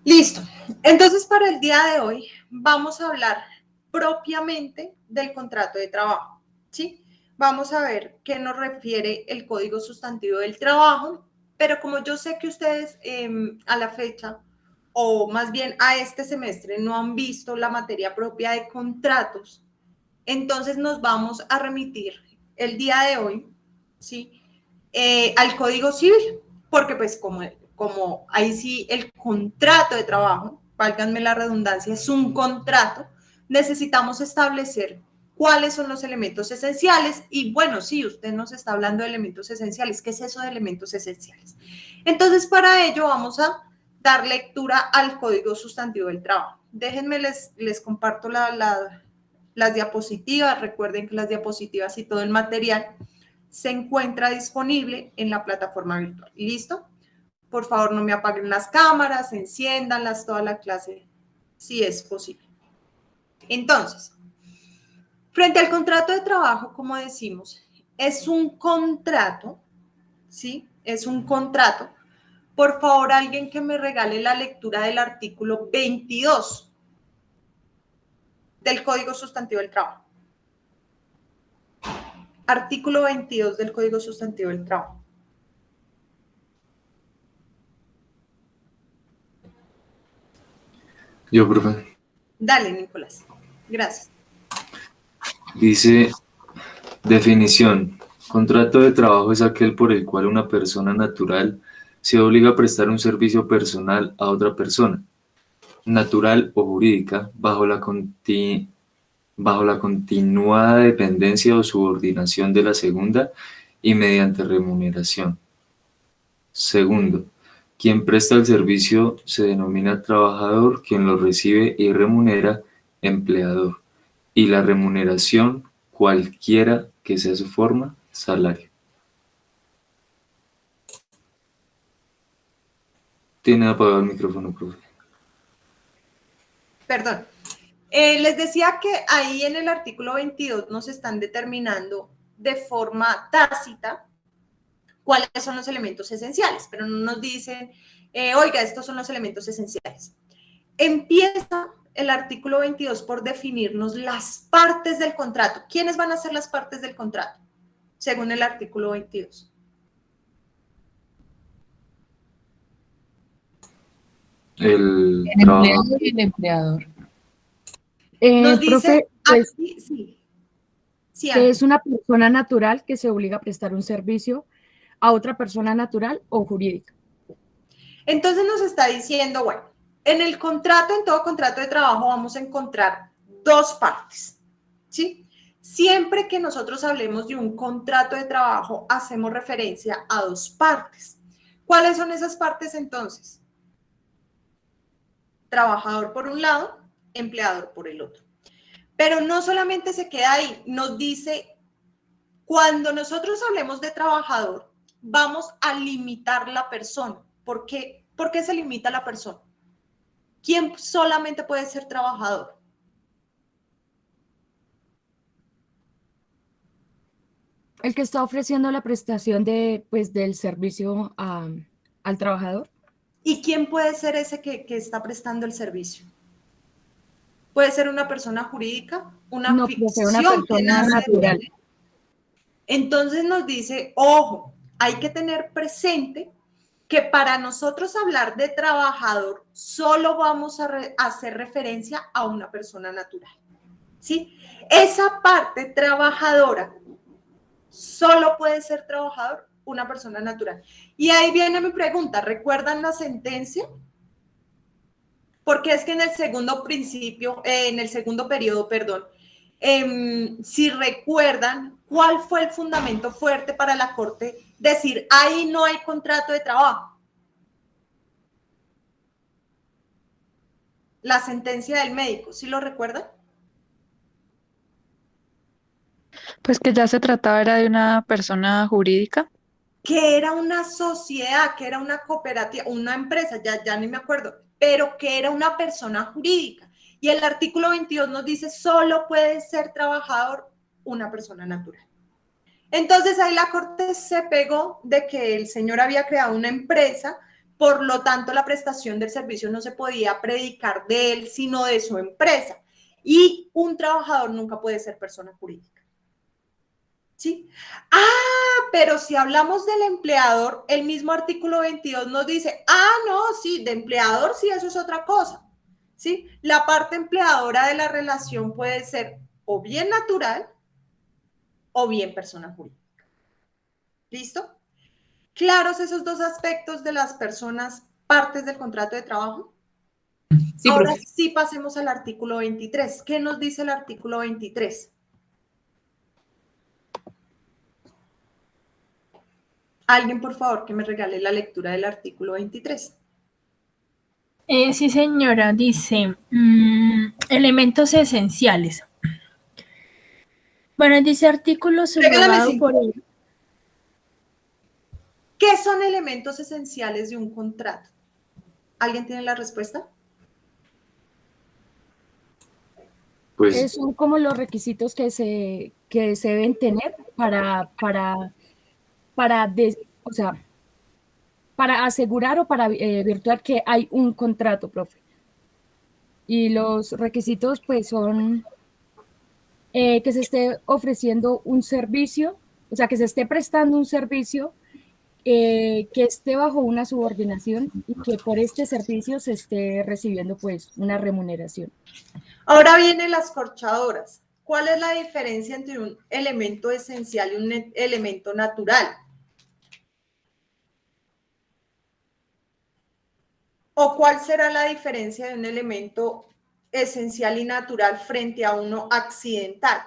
Listo. Entonces, para el día de hoy vamos a hablar propiamente del contrato de trabajo, ¿sí? Vamos a ver qué nos refiere el Código Sustantivo del Trabajo, pero como yo sé que ustedes a la fecha, o más bien a este semestre, no han visto la materia propia de contratos, entonces nos vamos a remitir el día de hoy, ¿sí? Al Código Civil, porque pues como ahí sí el contrato de trabajo, válganme la redundancia, es un contrato, necesitamos establecer cuáles son los elementos esenciales y bueno, sí, usted nos está hablando de elementos esenciales, ¿qué es eso de elementos esenciales? Entonces, para ello vamos a dar lectura al Código Sustantivo del Trabajo. Déjenme, les comparto las diapositivas, recuerden que las diapositivas y todo el material se encuentra disponible en la plataforma virtual. ¿Listo? Por favor, no me apaguen las cámaras, enciéndanlas toda la clase, si es posible. Entonces, frente al contrato de trabajo, como decimos, es un contrato, ¿sí? Es un contrato. Por favor, alguien que me regale la lectura del artículo 22 del Código Sustantivo del Trabajo. Artículo 22 del Código Sustantivo del Trabajo. Yo, profe. Dale, Nicolás. Gracias. Dice, definición. Contrato de trabajo es aquel por el cual una persona natural se obliga a prestar un servicio personal a otra persona, natural o jurídica, bajo la continuada dependencia o subordinación de la segunda y mediante remuneración. Segundo, quien presta el servicio se denomina trabajador, quien lo recibe y remunera, empleador, y la remuneración, cualquiera que sea su forma, salario. Tiene apagado el micrófono, profe. Perdón. Les decía que ahí en el artículo 22 nos están determinando de forma tácita cuáles son los elementos esenciales, pero no nos dicen, oiga, estos son los elementos esenciales. Empieza el artículo 22 por definirnos las partes del contrato. ¿Quiénes van a ser las partes del contrato? Según el artículo 22. El empleado y el empleador. Nos dice, profe, pues, aquí, sí. Sí, que es una persona natural que se obliga a prestar un servicio a otra persona natural o jurídica. Entonces nos está diciendo, bueno, en el contrato, en todo contrato de trabajo vamos a encontrar dos partes, ¿sí? Siempre que nosotros hablemos de un contrato de trabajo, hacemos referencia a dos partes. ¿Cuáles son esas partes entonces? Trabajador por un lado, empleador por el otro. Pero no solamente se queda ahí, nos dice, cuando nosotros hablemos de trabajador, vamos a limitar la persona. ¿Por qué? ¿Por qué se limita la persona? ¿Quién solamente puede ser trabajador? El que está ofreciendo la prestación de, pues, del servicio al trabajador. ¿Y quién puede ser ese que está prestando el servicio? Puede ser una persona jurídica, una ficción una persona natural. Entonces nos dice, ojo, hay que tener presente que para nosotros hablar de trabajador solo vamos a hacer referencia a una persona natural, ¿sí? Esa parte trabajadora solo puede ser trabajador una persona natural. Y ahí viene mi pregunta, ¿recuerdan la sentencia? Porque es que en el segundo principio, en el segundo periodo, perdón, si recuerdan, ¿cuál fue el fundamento fuerte para la Corte decir, ahí no hay contrato de trabajo? La sentencia del médico, ¿sí lo recuerdan? Pues que ya se trataba era de una persona jurídica. Que era una sociedad, que era una cooperativa, una empresa, ya ni me acuerdo, pero que era una persona jurídica. Y el artículo 22 nos dice, solo puede ser trabajador una persona natural. Entonces ahí la Corte se pegó de que el señor había creado una empresa, Por lo tanto, la prestación del servicio no se podía predicar de él, sino de su empresa. Y un trabajador nunca puede ser persona jurídica. ¿Sí? Pero si hablamos del empleador, el mismo artículo 22 nos dice, no, sí, de empleador sí, eso es otra cosa. ¿Sí? La parte empleadora de la relación puede ser o bien natural o bien persona jurídica. ¿Listo? ¿Claros esos dos aspectos de las personas partes del contrato de trabajo? Sí, Ahora profe. sí pasemos al artículo 23. ¿Qué nos dice el artículo 23? Alguien, por favor, que me regale la lectura del artículo 23. Sí, señora, dice elementos esenciales. Bueno, dice artículo Regálame subrogado 5. por el... ¿Qué son elementos esenciales de un contrato? ¿Alguien tiene la respuesta? Pues, Son como los requisitos que se deben tener o sea, para asegurar o para virtuar que hay un contrato, profe. Y los requisitos, pues, son que se esté ofreciendo un servicio, o sea, que se esté prestando un servicio, que esté bajo una subordinación y que por este servicio se esté recibiendo, pues, una remuneración. Ahora vienen las corchadoras. ¿Cuál es la diferencia entre un elemento esencial y un elemento natural? ¿O cuál será la diferencia de un elemento esencial y natural frente a uno accidental?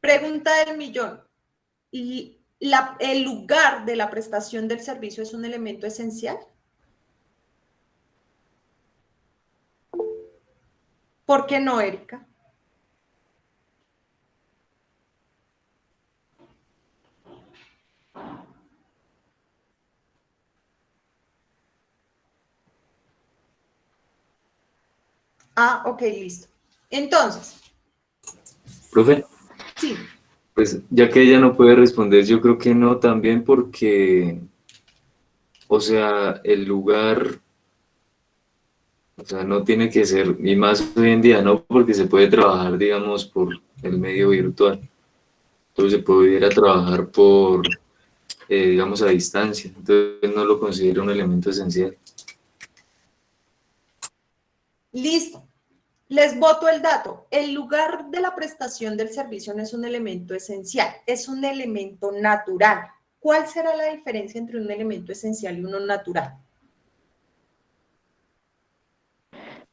Pregunta del millón. ¿Y el lugar de la prestación del servicio es un elemento esencial? ¿Por qué no, Erika? Ok, listo. Entonces, profe, sí. pues ya que ella no puede responder, yo creo que no también porque, o sea, el lugar, o sea, no tiene que ser, y más hoy en día, no porque se puede trabajar, digamos, por el medio virtual. Entonces se pudiera trabajar por, digamos, a distancia. Entonces no lo considero un elemento esencial. Listo. Les boto el dato. El lugar de la prestación del servicio no es un elemento esencial, es un elemento natural. ¿Cuál será la diferencia entre un elemento esencial y uno natural?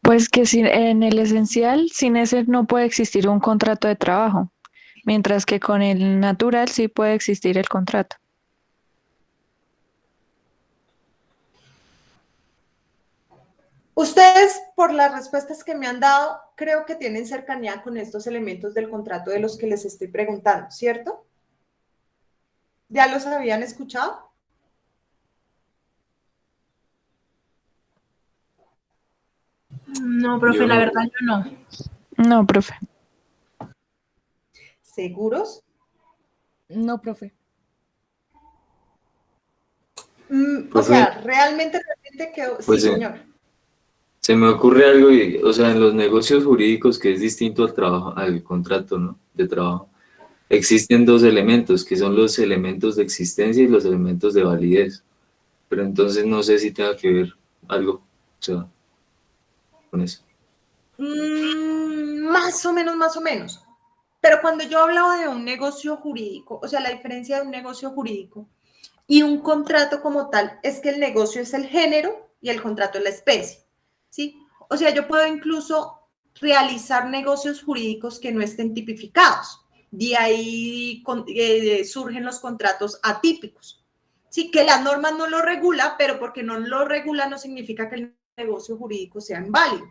Pues que en el esencial, sin ese no puede existir un contrato de trabajo, mientras que con el natural sí puede existir el contrato. Ustedes, por las respuestas que me han dado, creo que tienen cercanía con estos elementos del contrato de los que les estoy preguntando, ¿cierto? ¿Ya los habían escuchado? No, profe, Yo la no, verdad yo no. No, profe. ¿Seguros? No, profe. O profe, sea, realmente quedó... Sí, pues señor. se me ocurre algo, y, o sea, en los negocios jurídicos, que es distinto al trabajo, al contrato, ¿no? De trabajo, existen dos elementos, que son los elementos de existencia y los elementos de validez. Pero entonces no sé si tenga que ver algo, o sea, con eso. Más o menos, más o menos. Pero cuando yo hablaba de un negocio jurídico, o sea, la diferencia de un negocio jurídico y un contrato como tal es que el negocio es el género y el contrato es la especie, ¿sí? O sea, yo puedo incluso realizar negocios jurídicos que no estén tipificados. De ahí surgen los contratos atípicos, ¿sí? Que la norma no lo regula, pero porque no lo regula no significa que el negocio jurídico sea inválido.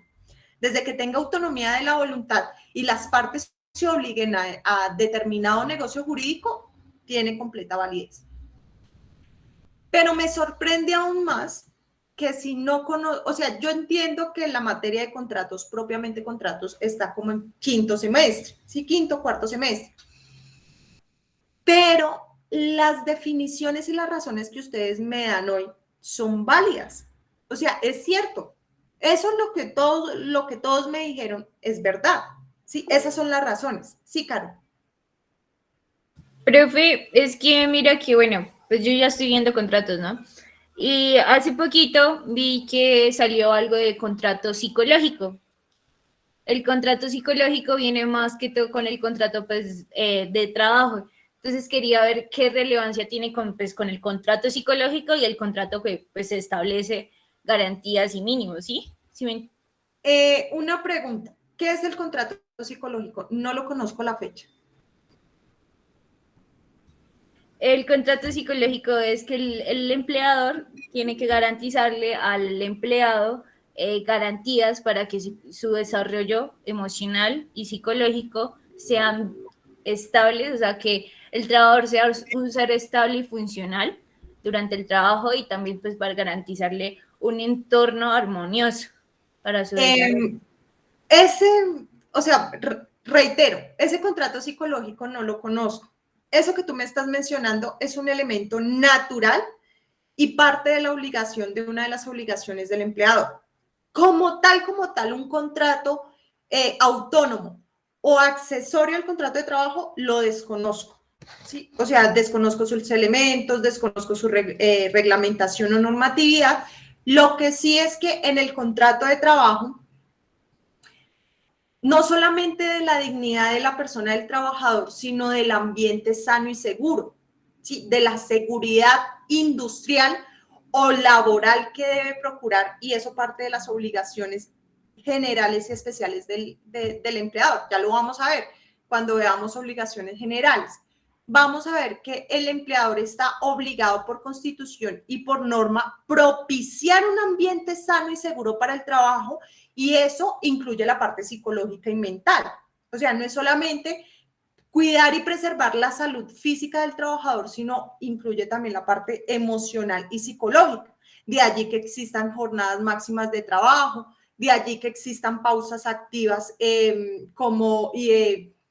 Desde que tenga autonomía de la voluntad y las partes se obliguen a determinado negocio jurídico, tiene completa validez. Pero me sorprende aún más que si no conozco, o sea, yo entiendo que la materia de contratos, propiamente contratos, está como en quinto semestre, sí, quinto, cuarto semestre. Pero las definiciones y las razones que ustedes me dan hoy son válidas. O sea, es cierto. Eso es lo que todos me dijeron, es verdad. Sí, esas son las razones. Sí, Caro. Profe, es que mira que, bueno, pues yo ya estoy viendo contratos, ¿no? Y hace poquito vi que salió algo de contrato psicológico. El contrato psicológico viene más que todo con el contrato, pues, de trabajo. Entonces quería ver qué relevancia tiene con, pues, con el contrato psicológico y el contrato que, pues, establece garantías y mínimos, ¿sí? Una pregunta. ¿Qué es el contrato psicológico? No lo conozco la fecha. El contrato psicológico es que el empleador tiene que garantizarle al empleado garantías para que su desarrollo emocional y psicológico sean estables, o sea, que el trabajador sea un ser estable y funcional durante el trabajo y también pues para garantizarle un entorno armonioso para su desarrollo. O sea, reitero, ese contrato psicológico no lo conozco. Eso que tú me estás mencionando es un elemento natural y parte de la obligación, de una de las obligaciones del empleador. Como tal, un contrato autónomo o accesorio al contrato de trabajo, lo desconozco. ¿Sí? O sea, desconozco sus elementos, desconozco su reglamentación o normatividad. Lo que sí es que en el contrato de trabajo, no solamente de la dignidad de la persona del trabajador, sino del ambiente sano y seguro, ¿sí? De la seguridad industrial o laboral que debe procurar, y eso parte de las obligaciones generales y especiales del empleador. Ya lo vamos a ver cuando veamos obligaciones generales. Vamos a ver que el empleador está obligado por constitución y por norma propiciar un ambiente sano y seguro para el trabajo, y eso incluye la parte psicológica y mental. O sea, no es solamente cuidar y preservar la salud física del trabajador, sino incluye también la parte emocional y psicológica. De allí que existan jornadas máximas de trabajo, de allí que existan pausas activas como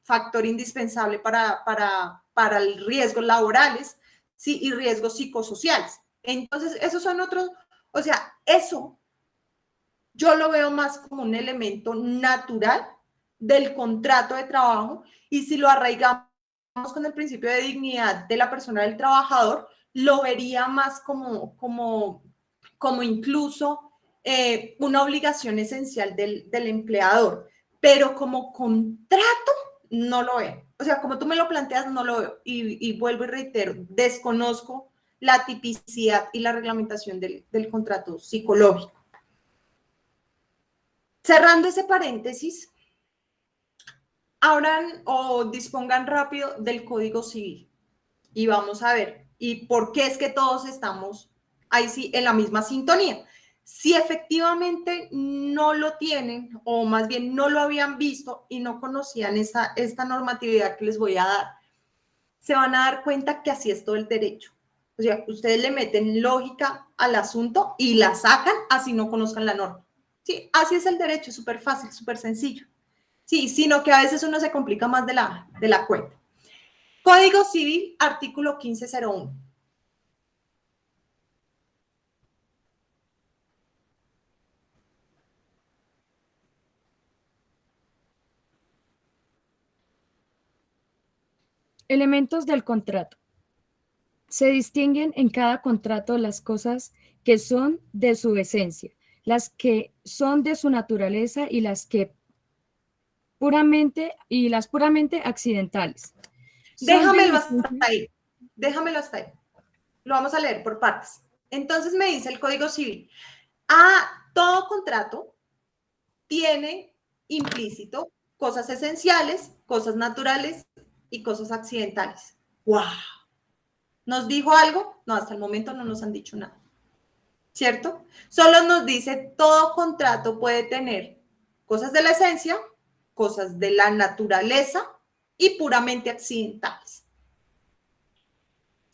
factor indispensable para el riesgos laborales, ¿sí? Y riesgos psicosociales. Entonces, esos son otros, o sea, eso yo lo veo más como un elemento natural del contrato de trabajo, y si lo arraigamos con el principio de dignidad de la persona del trabajador, lo vería más como incluso una obligación esencial del empleador, pero como contrato no lo veo. O sea, como tú me lo planteas, no lo veo. Y vuelvo y reitero, desconozco la tipicidad y la reglamentación del contrato psicológico. Cerrando ese paréntesis, abran o dispongan rápido del Código Civil y vamos a ver y por qué es que todos estamos ahí sí en la misma sintonía. Si efectivamente no lo tienen, o más bien no lo habían visto y no conocían esta normatividad que les voy a dar, se van a dar cuenta que así es todo el derecho. O sea, ustedes le meten lógica al asunto y la sacan así no conozcan la norma. Sí, así es el derecho, súper fácil, súper sencillo. Sí, sino que a veces uno se complica más de la cuenta. Código Civil, artículo 1501. Elementos del contrato. Se distinguen en cada contrato las cosas que son de su esencia, las que son de su naturaleza y las puramente accidentales. Déjamelo hasta ahí. Déjamelo hasta ahí. Lo vamos a leer por partes. Entonces me dice el Código Civil, todo contrato tiene implícito cosas esenciales, cosas naturales y cosas accidentales. ¡Wow! ¿Nos dijo algo? No, hasta el momento no nos han dicho nada. ¿Cierto? Solo nos dice todo contrato puede tener cosas de la esencia, cosas de la naturaleza y puramente accidentales.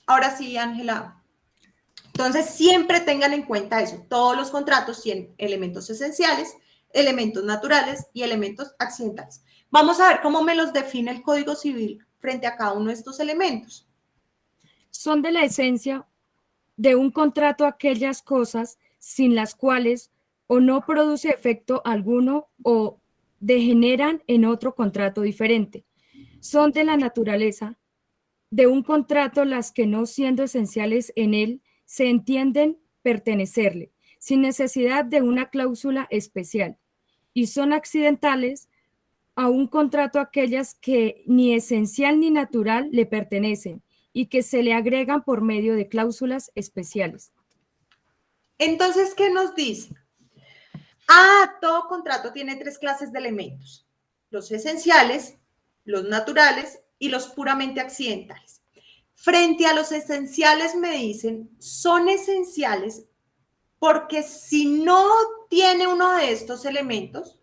Ahora sí, Ángela. Entonces, siempre tengan en cuenta eso. Todos los contratos tienen elementos esenciales, elementos naturales y elementos accidentales. Vamos a ver cómo me los define el Código Civil frente a cada uno de estos elementos. son de la esencia de un contrato aquellas cosas sin las cuales o no produce efecto alguno o degeneran en otro contrato diferente. Son de la naturaleza de un contrato las que no siendo esenciales en él se entienden pertenecerle, sin necesidad de una cláusula especial, y son accidentales a un contrato aquellas que ni esencial ni natural le pertenecen y que se le agregan por medio de cláusulas especiales. Entonces, ¿qué nos dice? Todo contrato tiene 3 clases de elementos: los esenciales, los naturales y los puramente accidentales. Frente a los esenciales me dicen, son esenciales porque si no tiene uno de estos elementos,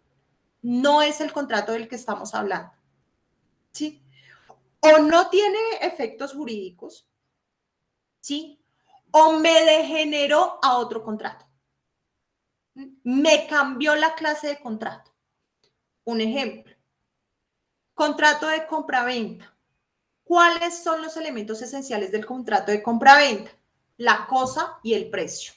no es el contrato del que estamos hablando, ¿sí? O no tiene efectos jurídicos, ¿sí? O me degeneró a otro contrato. Me cambió la clase de contrato. Un ejemplo, contrato de compraventa. ¿Cuáles son los elementos esenciales del contrato de compraventa? La cosa y el precio.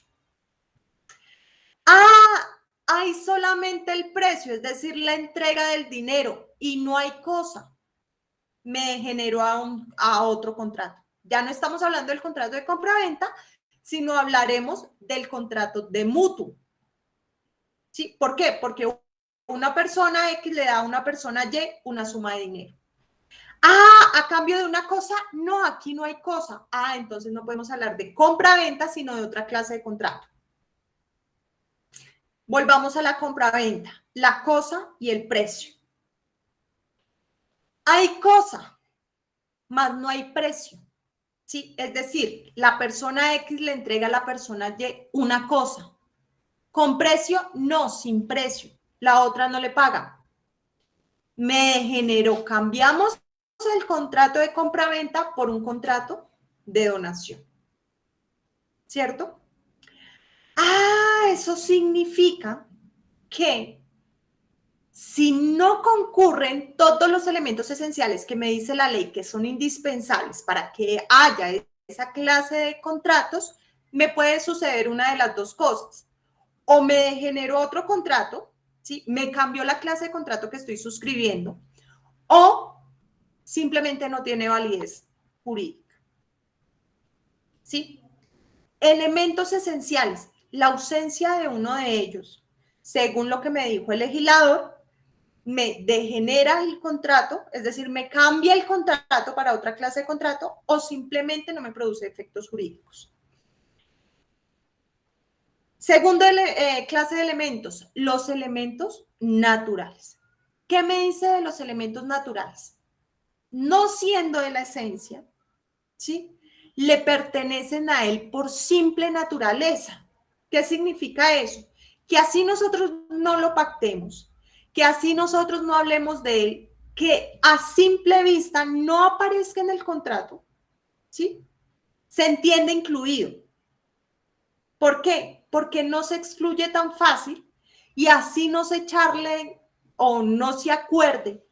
Hay solamente el precio, es decir, la entrega del dinero y no hay cosa. Me generó a otro contrato. Ya no estamos hablando del contrato de compraventa, sino hablaremos del contrato de mutuo. ¿Sí? ¿Por qué? Porque una persona X le da a una persona Y una suma de dinero. ¿A cambio de una cosa? No, aquí no hay cosa. Entonces no podemos hablar de compra-venta, sino de otra clase de contrato. Volvamos a la compra-venta, la cosa y el precio. Hay cosa, mas no hay precio. ¿Sí? Es decir, la persona X le entrega a la persona Y una cosa. Con precio, no, sin precio. La otra no le paga. Me generó, cambiamos el contrato de compra-venta por un contrato de donación. ¿Cierto? Eso significa que si no concurren todos los elementos esenciales que me dice la ley que son indispensables para que haya esa clase de contratos, me puede suceder una de las dos cosas. O me generó otro contrato, ¿sí? Me cambió la clase de contrato que estoy suscribiendo, o simplemente no tiene validez jurídica. ¿Sí? Elementos esenciales. La ausencia de uno de ellos, según lo que me dijo el legislador, me degenera el contrato, es decir, me cambia el contrato para otra clase de contrato o simplemente no me produce efectos jurídicos. Segunda clase de elementos, los elementos naturales. ¿Qué me dice de los elementos naturales? No siendo de la esencia, ¿sí? Le pertenecen a él por simple naturaleza. ¿Qué significa eso? Que así nosotros no lo pactemos, que así nosotros no hablemos de él, que a simple vista no aparezca en el contrato, ¿sí? Se entiende incluido. ¿Por qué? Porque no se excluye tan fácil y así no se echarle o no se acuerde,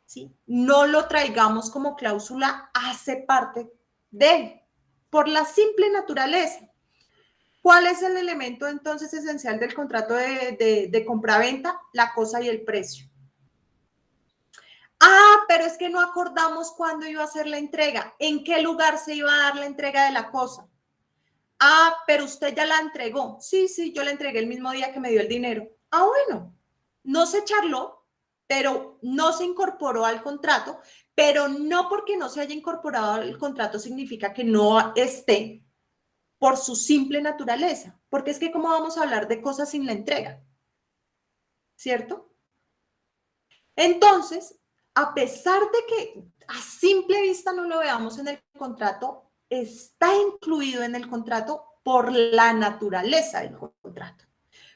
¿sí? No lo traigamos como cláusula, hace parte de él, por la simple naturaleza. ¿Cuál es el elemento entonces esencial del contrato de compraventa? La cosa y el precio. Pero es que no acordamos cuándo iba a ser la entrega, en qué lugar se iba a dar la entrega de la cosa. Pero usted ya la entregó. Sí, yo la entregué el mismo día que me dio el dinero. Bueno, no se charló, pero no se incorporó al contrato, pero no porque no se haya incorporado al contrato significa que no esté por su simple naturaleza, porque es que cómo vamos a hablar de cosas sin la entrega, ¿cierto? Entonces, a pesar de que a simple vista no lo veamos en el contrato, está incluido en el contrato por la naturaleza del contrato,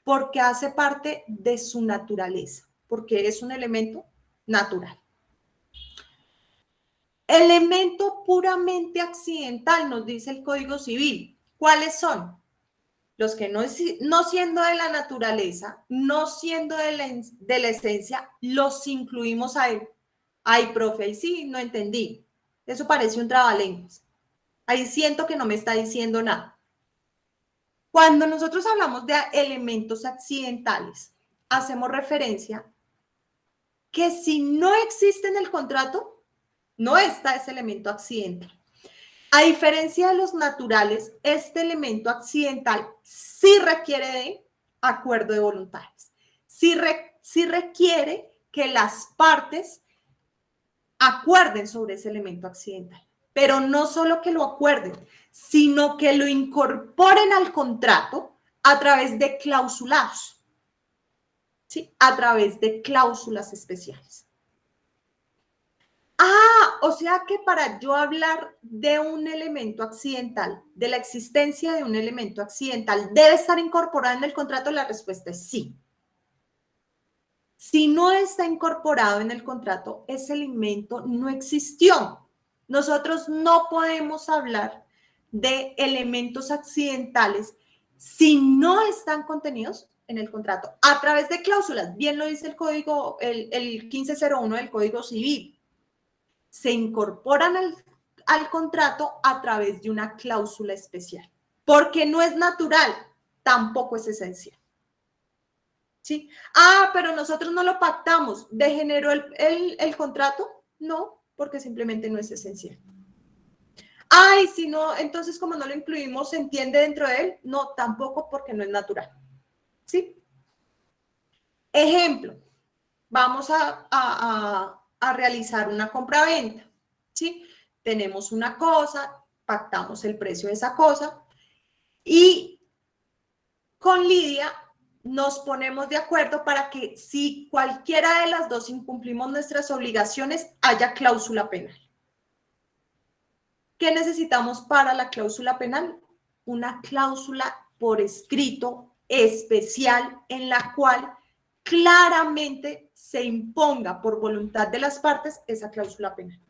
porque hace parte de su naturaleza, porque es un elemento natural. Elemento puramente accidental, nos dice el Código Civil. ¿Cuáles son? Los que no siendo de la naturaleza, no siendo de la esencia, los incluimos a él. Ay, profe, sí, no entendí. Eso parece un trabalenguas. Ahí siento que no me está diciendo nada. Cuando nosotros hablamos de elementos accidentales, hacemos referencia que si no existe en el contrato, no está ese elemento accidental. A diferencia de los naturales, este elemento accidental sí requiere de acuerdo de voluntades. Sí requiere que las partes acuerden sobre ese elemento accidental. Pero no solo que lo acuerden, sino que lo incorporen al contrato a través de clausulados, ¿sí? A través de cláusulas especiales. O sea que para yo hablar de un elemento accidental, de la existencia de un elemento accidental, ¿debe estar incorporado en el contrato? La respuesta es sí. Si no está incorporado en el contrato, ese elemento no existió. Nosotros no podemos hablar de elementos accidentales si no están contenidos en el contrato a través de cláusulas. Bien lo dice el código, el 1501 del Código Civil. Se incorporan al contrato a través de una cláusula especial, porque no es natural, tampoco es esencial. ¿Sí? Pero nosotros no lo pactamos, ¿degeneró el contrato? No, porque simplemente no es esencial. Y si no, entonces como no lo incluimos, ¿se entiende dentro de él? No, tampoco, porque no es natural. ¿Sí? Ejemplo, vamos a realizar una compra-venta, ¿sí? Tenemos una cosa, pactamos el precio de esa cosa y con Lidia nos ponemos de acuerdo para que si cualquiera de las dos incumplimos nuestras obligaciones, haya cláusula penal. ¿Qué necesitamos para la cláusula penal? Una cláusula por escrito especial en la cual claramente se imponga por voluntad de las partes esa cláusula penal.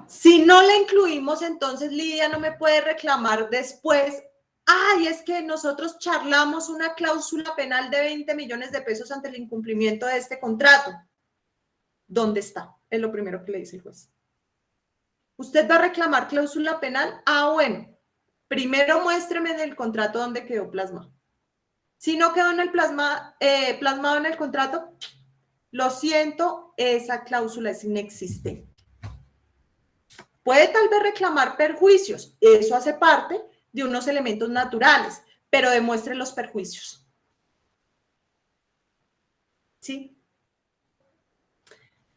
Si no la incluimos, entonces Lidia no me puede reclamar después, es que nosotros charlamos una cláusula penal de 20 millones de pesos ante el incumplimiento de este contrato. ¿Dónde está? Es lo primero que le dice el juez. ¿Usted va a reclamar cláusula penal? Bueno, primero muéstreme en el contrato dónde quedó plasmado. Si no quedó en el plasmado en el contrato, lo siento, esa cláusula es inexistente. Puede tal vez reclamar perjuicios, eso hace parte de unos elementos naturales, pero demuestre los perjuicios. ¿Sí?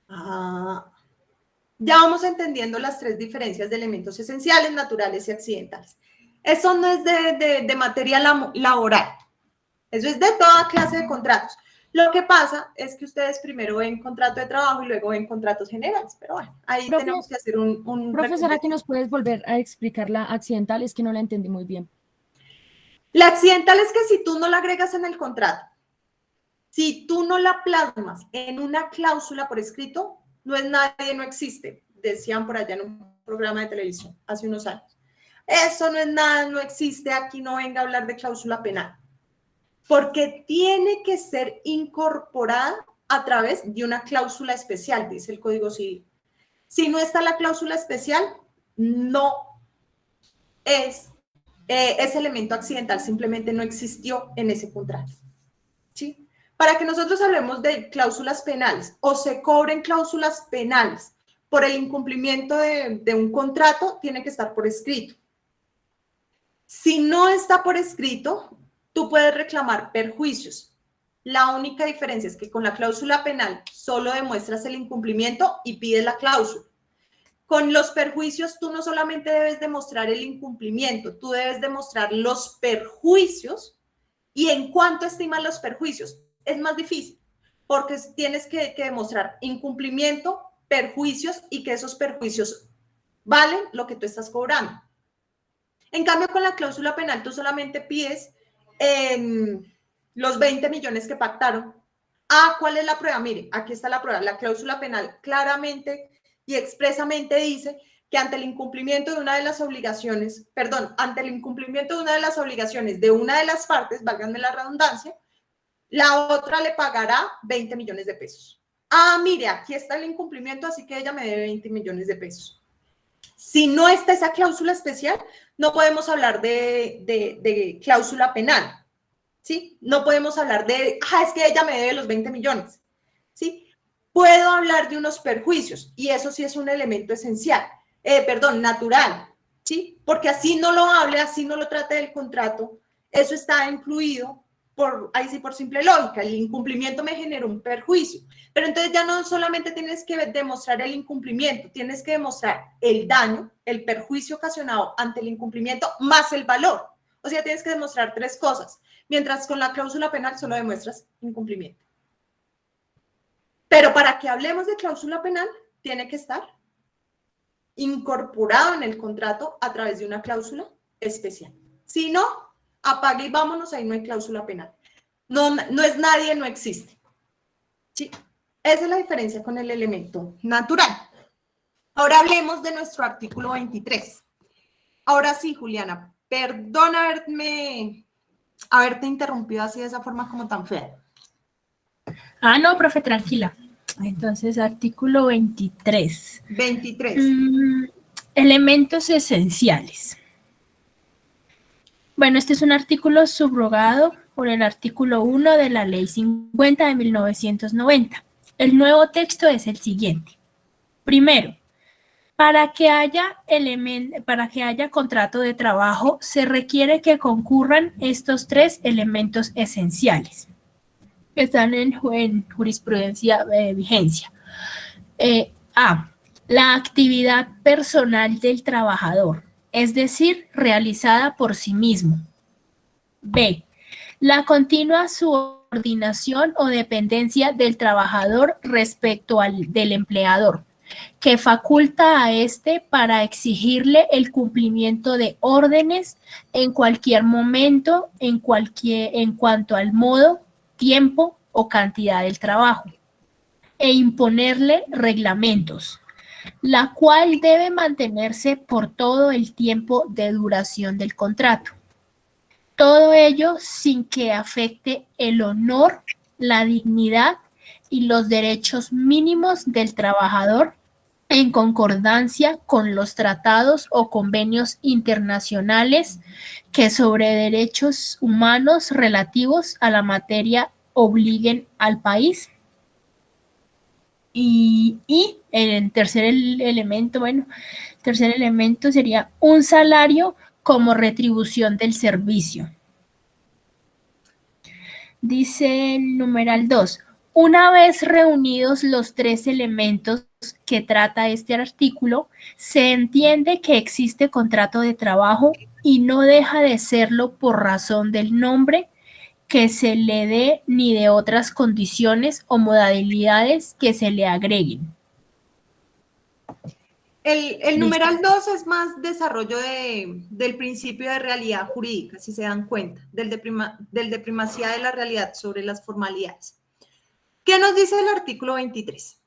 Ya vamos entendiendo las tres diferencias de elementos esenciales, naturales y accidentales. Eso no es de materia laboral, eso es de toda clase de contratos. Lo que pasa es que ustedes primero ven contrato de trabajo y luego ven contratos generales, pero bueno, ahí tenemos que hacer un Profesora, ¿que nos puedes volver a explicar la accidental? Es que no la entendí muy bien. La accidental es que si tú no la agregas en el contrato, si tú no la plasmas en una cláusula por escrito, no es nadie, no existe, decían por allá en un programa de televisión hace unos años. Eso no es nada, no existe, aquí no venga a hablar de cláusula penal. Porque tiene que ser incorporada a través de una cláusula especial, dice el Código Civil. Si no está la cláusula especial, no es ese elemento accidental, simplemente no existió en ese contrato. ¿Sí? Para que nosotros hablemos de cláusulas penales o se cobren cláusulas penales por el incumplimiento de un contrato, tiene que estar por escrito. Si no está por escrito, tú puedes reclamar perjuicios. La única diferencia es que con la cláusula penal solo demuestras el incumplimiento y pides la cláusula. Con los perjuicios, tú no solamente debes demostrar el incumplimiento, tú debes demostrar los perjuicios y en cuánto estimas los perjuicios. Es más difícil porque tienes que demostrar incumplimiento, perjuicios y que esos perjuicios valen lo que tú estás cobrando. En cambio, con la cláusula penal, tú solamente pides los 20 millones que pactaron. ¿Cuál es la prueba? Mire, aquí está la prueba. La cláusula penal claramente y expresamente dice que ante el incumplimiento de una de las obligaciones, ante el incumplimiento de una de las obligaciones de una de las partes, válganme la redundancia, la otra le pagará 20 millones de pesos. Mire, aquí está el incumplimiento, así que ella me debe 20 millones de pesos. Si no está esa cláusula especial, no podemos hablar de cláusula penal, ¿sí? No podemos hablar de, es que ella me debe los 20 millones, ¿sí? Puedo hablar de unos perjuicios y eso sí es un elemento esencial, natural, ¿sí? Porque así no lo hable, así no lo trate del contrato, eso está incluido ahí sí por simple lógica, el incumplimiento me generó un perjuicio, pero entonces ya no solamente tienes que demostrar el incumplimiento, tienes que demostrar el daño, el perjuicio ocasionado ante el incumplimiento más el valor, o sea, tienes que demostrar 3 cosas, mientras con la cláusula penal solo demuestras incumplimiento. Pero para que hablemos de cláusula penal, tiene que estar incorporado en el contrato a través de una cláusula especial. Si no, apague y vámonos, ahí no hay cláusula penal. No es nadie, no existe. ¿Sí? Esa es la diferencia con el elemento natural. Ahora hablemos de nuestro artículo 23. Ahora sí, Juliana, perdona haberte interrumpido así de esa forma como tan fea. No, profe, tranquila. Entonces, artículo 23. 23. Elementos esenciales. Bueno, este es un artículo subrogado por el artículo 1 de la Ley 50 de 1990. El nuevo texto es el siguiente. Primero, para que haya contrato de trabajo, se requiere que concurran estos 3 elementos esenciales que están en jurisprudencia de vigencia. A, la actividad personal del trabajador, es decir, realizada por sí mismo. B, la continua subordinación o dependencia del trabajador respecto del empleador, que faculta a éste para exigirle el cumplimiento de órdenes en cualquier momento, en cuanto al modo, tiempo o cantidad del trabajo, e imponerle reglamentos, la cual debe mantenerse por todo el tiempo de duración del contrato. Todo ello sin que afecte el honor, la dignidad y los derechos mínimos del trabajador en concordancia con los tratados o convenios internacionales que sobre derechos humanos relativos a la materia obliguen al país. Y el tercer elemento, tercer elemento sería un salario como retribución del servicio. Dice el numeral 2. Una vez reunidos los 3 elementos que trata este artículo, se entiende que existe contrato de trabajo y no deja de serlo por razón del nombre que se le dé ni de otras condiciones o modalidades que se le agreguen. El numeral 2 es más desarrollo del principio de realidad jurídica, si se dan cuenta, del de primacía de la realidad sobre las formalidades. ¿Qué nos dice el artículo 23?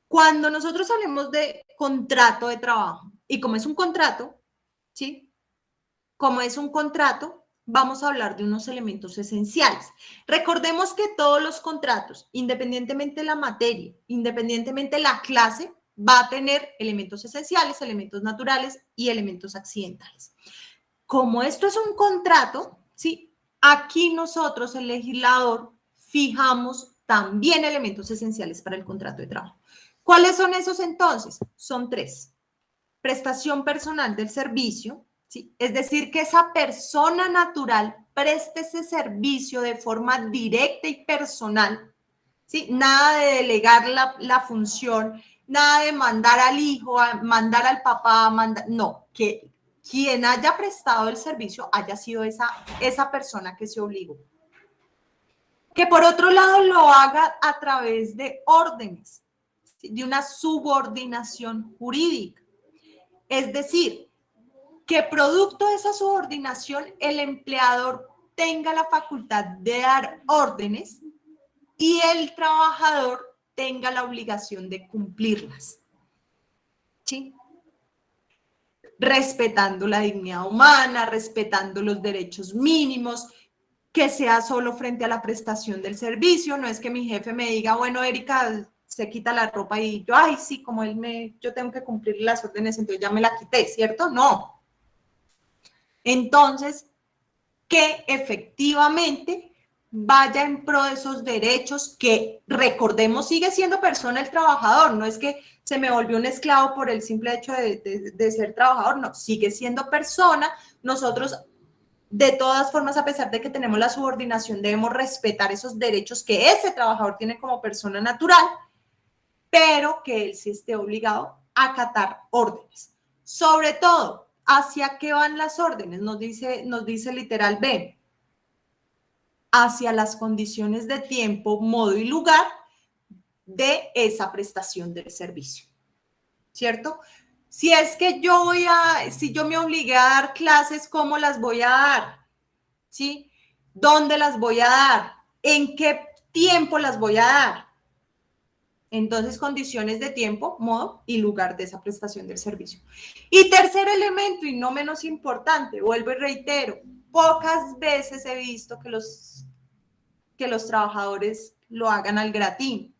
Cuando nosotros hablemos de contrato de trabajo, y como es un contrato, ¿sí? Como es un contrato, vamos a hablar de unos elementos esenciales. Recordemos que todos los contratos, independientemente de la materia, independientemente de la clase, va a tener elementos esenciales, elementos naturales y elementos accidentales. Como esto es un contrato, ¿sí? Aquí nosotros, el legislador, fijamos también elementos esenciales para el contrato de trabajo. ¿Cuáles son esos entonces? Son 3. Prestación personal del servicio, ¿sí? Es decir, que esa persona natural preste ese servicio de forma directa y personal, ¿sí? Nada de delegar la función, nada de mandar al hijo, mandar al papá, no, que quien haya prestado el servicio haya sido esa persona que se obligó. Que por otro lado lo haga a través de órdenes, ¿sí? De una subordinación jurídica. Es decir, que producto de esa subordinación el empleador tenga la facultad de dar órdenes y el trabajador tenga la obligación de cumplirlas, ¿sí? Respetando la dignidad humana, respetando los derechos mínimos, que sea solo frente a la prestación del servicio. No es que mi jefe me diga, bueno, Erika, se quita la ropa y yo, ay, sí, como yo tengo que cumplir las órdenes, entonces ya me la quité, ¿cierto? No. Entonces, que efectivamente vaya en pro de esos derechos que, recordemos, sigue siendo persona el trabajador, no es que se me volvió un esclavo por el simple hecho de ser trabajador, no, sigue siendo persona. Nosotros, de todas formas, a pesar de que tenemos la subordinación, debemos respetar esos derechos que ese trabajador tiene como persona natural, pero que él sí esté obligado a acatar órdenes. Sobre todo, ¿hacia qué van las órdenes? Nos dice literal B, hacia las condiciones de tiempo, modo y lugar de esa prestación del servicio, ¿cierto? Si es que si yo me obligué a dar clases, ¿cómo las voy a dar? ¿Sí? ¿Dónde las voy a dar? ¿En qué tiempo las voy a dar? Entonces, condiciones de tiempo, modo y lugar de esa prestación del servicio. Y tercer elemento, y no menos importante, vuelvo y reitero, pocas veces he visto que los trabajadores lo hagan al gratín.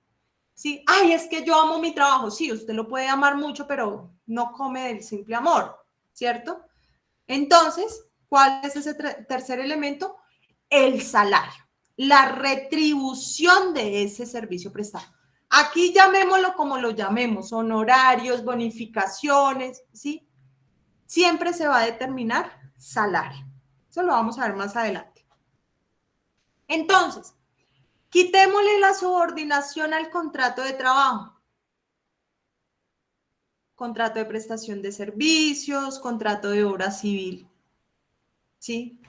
¿Sí? Ay, es que yo amo mi trabajo. Sí, usted lo puede amar mucho, pero no come del simple amor, ¿cierto? Entonces, ¿cuál es ese tercer elemento? El salario, la retribución de ese servicio prestado. Aquí llamémoslo como lo llamemos, honorarios, bonificaciones, ¿sí? Siempre se va a determinar salario. Eso lo vamos a ver más adelante. Entonces, quitémosle la subordinación al contrato de trabajo. Contrato de prestación de servicios, contrato de obra civil, ¿sí?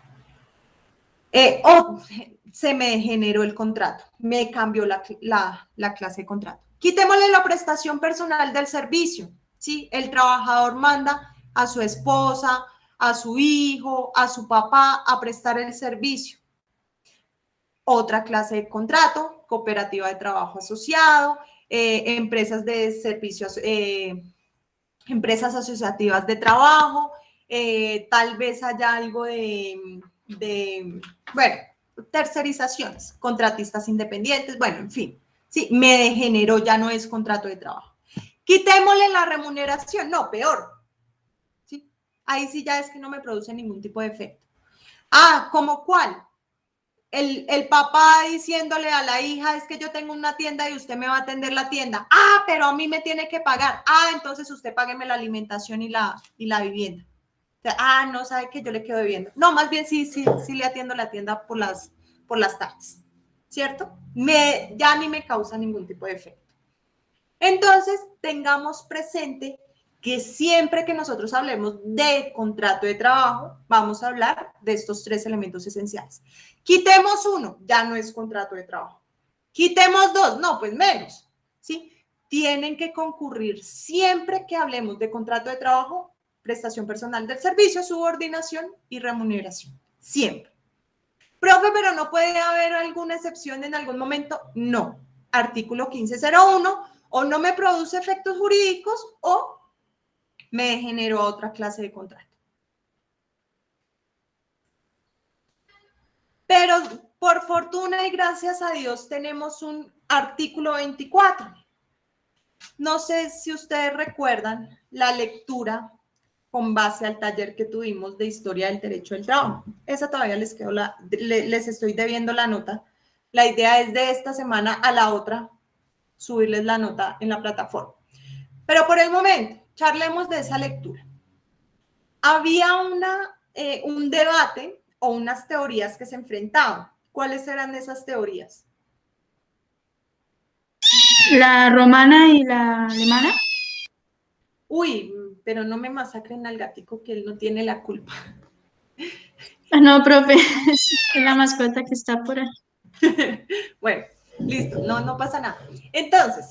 Se me generó el contrato, me cambió la clase de contrato. Quitémosle la prestación personal del servicio, ¿sí? El trabajador manda a su esposa, a su hijo, a su papá a prestar el servicio. Otra clase de contrato, cooperativa de trabajo asociado, empresas de servicios, empresas asociativas de trabajo, tal vez haya algo bueno, tercerizaciones, contratistas independientes, bueno, en fin, sí, me degeneró, ya no es contrato de trabajo. Quitémosle la remuneración, no, peor, ¿sí? Ahí sí ya es que no me produce ningún tipo de efecto. Ah, ¿cómo cuál? El papá diciéndole a la hija, es que yo tengo una tienda y usted me va a atender la tienda. Ah, pero a mí me tiene que pagar. Ah, entonces usted págueme la alimentación y la vivienda. O sea, no, sabe que yo le quedo debiendo. No, más bien sí le atiendo la tienda por las tardes, ¿cierto? Ya ni me causa ningún tipo de efecto. Entonces, tengamos presente que siempre que nosotros hablemos de contrato de trabajo, vamos a hablar de estos tres elementos esenciales. Quitemos uno, ya no es contrato de trabajo. Quitemos dos, no, pues menos, ¿sí? Tienen que concurrir siempre que hablemos de contrato de trabajo, prestación personal del servicio, subordinación y remuneración. Siempre. Profe, pero ¿no puede haber alguna excepción en algún momento? No. Artículo 1501, o no me produce efectos jurídicos o me generó otra clase de contrato. Pero por fortuna y gracias a Dios tenemos un artículo 24. No sé si ustedes recuerdan la lectura con base al taller que tuvimos de Historia del Derecho del Trabajo. Esa todavía les estoy debiendo la nota. La idea es de esta semana a la otra subirles la nota en la plataforma. Pero por el momento, charlemos de esa lectura. Había un debate o unas teorías que se enfrentaban. ¿Cuáles eran esas teorías? La romana y la alemana. Uy, pero no me masacren al gatico, que él no tiene la culpa. No, profe, es la mascota que está por ahí. Bueno, listo, no pasa nada. Entonces,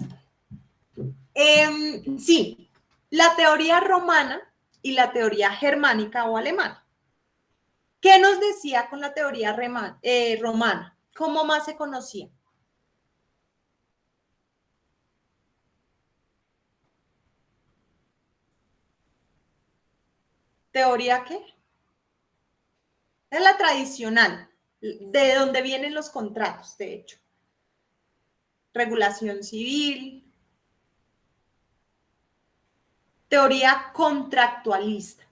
sí, la teoría romana y la teoría germánica o alemana. ¿Qué nos decía con la teoría romana? ¿Cómo más se conocía? ¿Teoría qué? Es la tradicional, de donde vienen los contratos, de hecho. Regulación civil, teoría contractualista.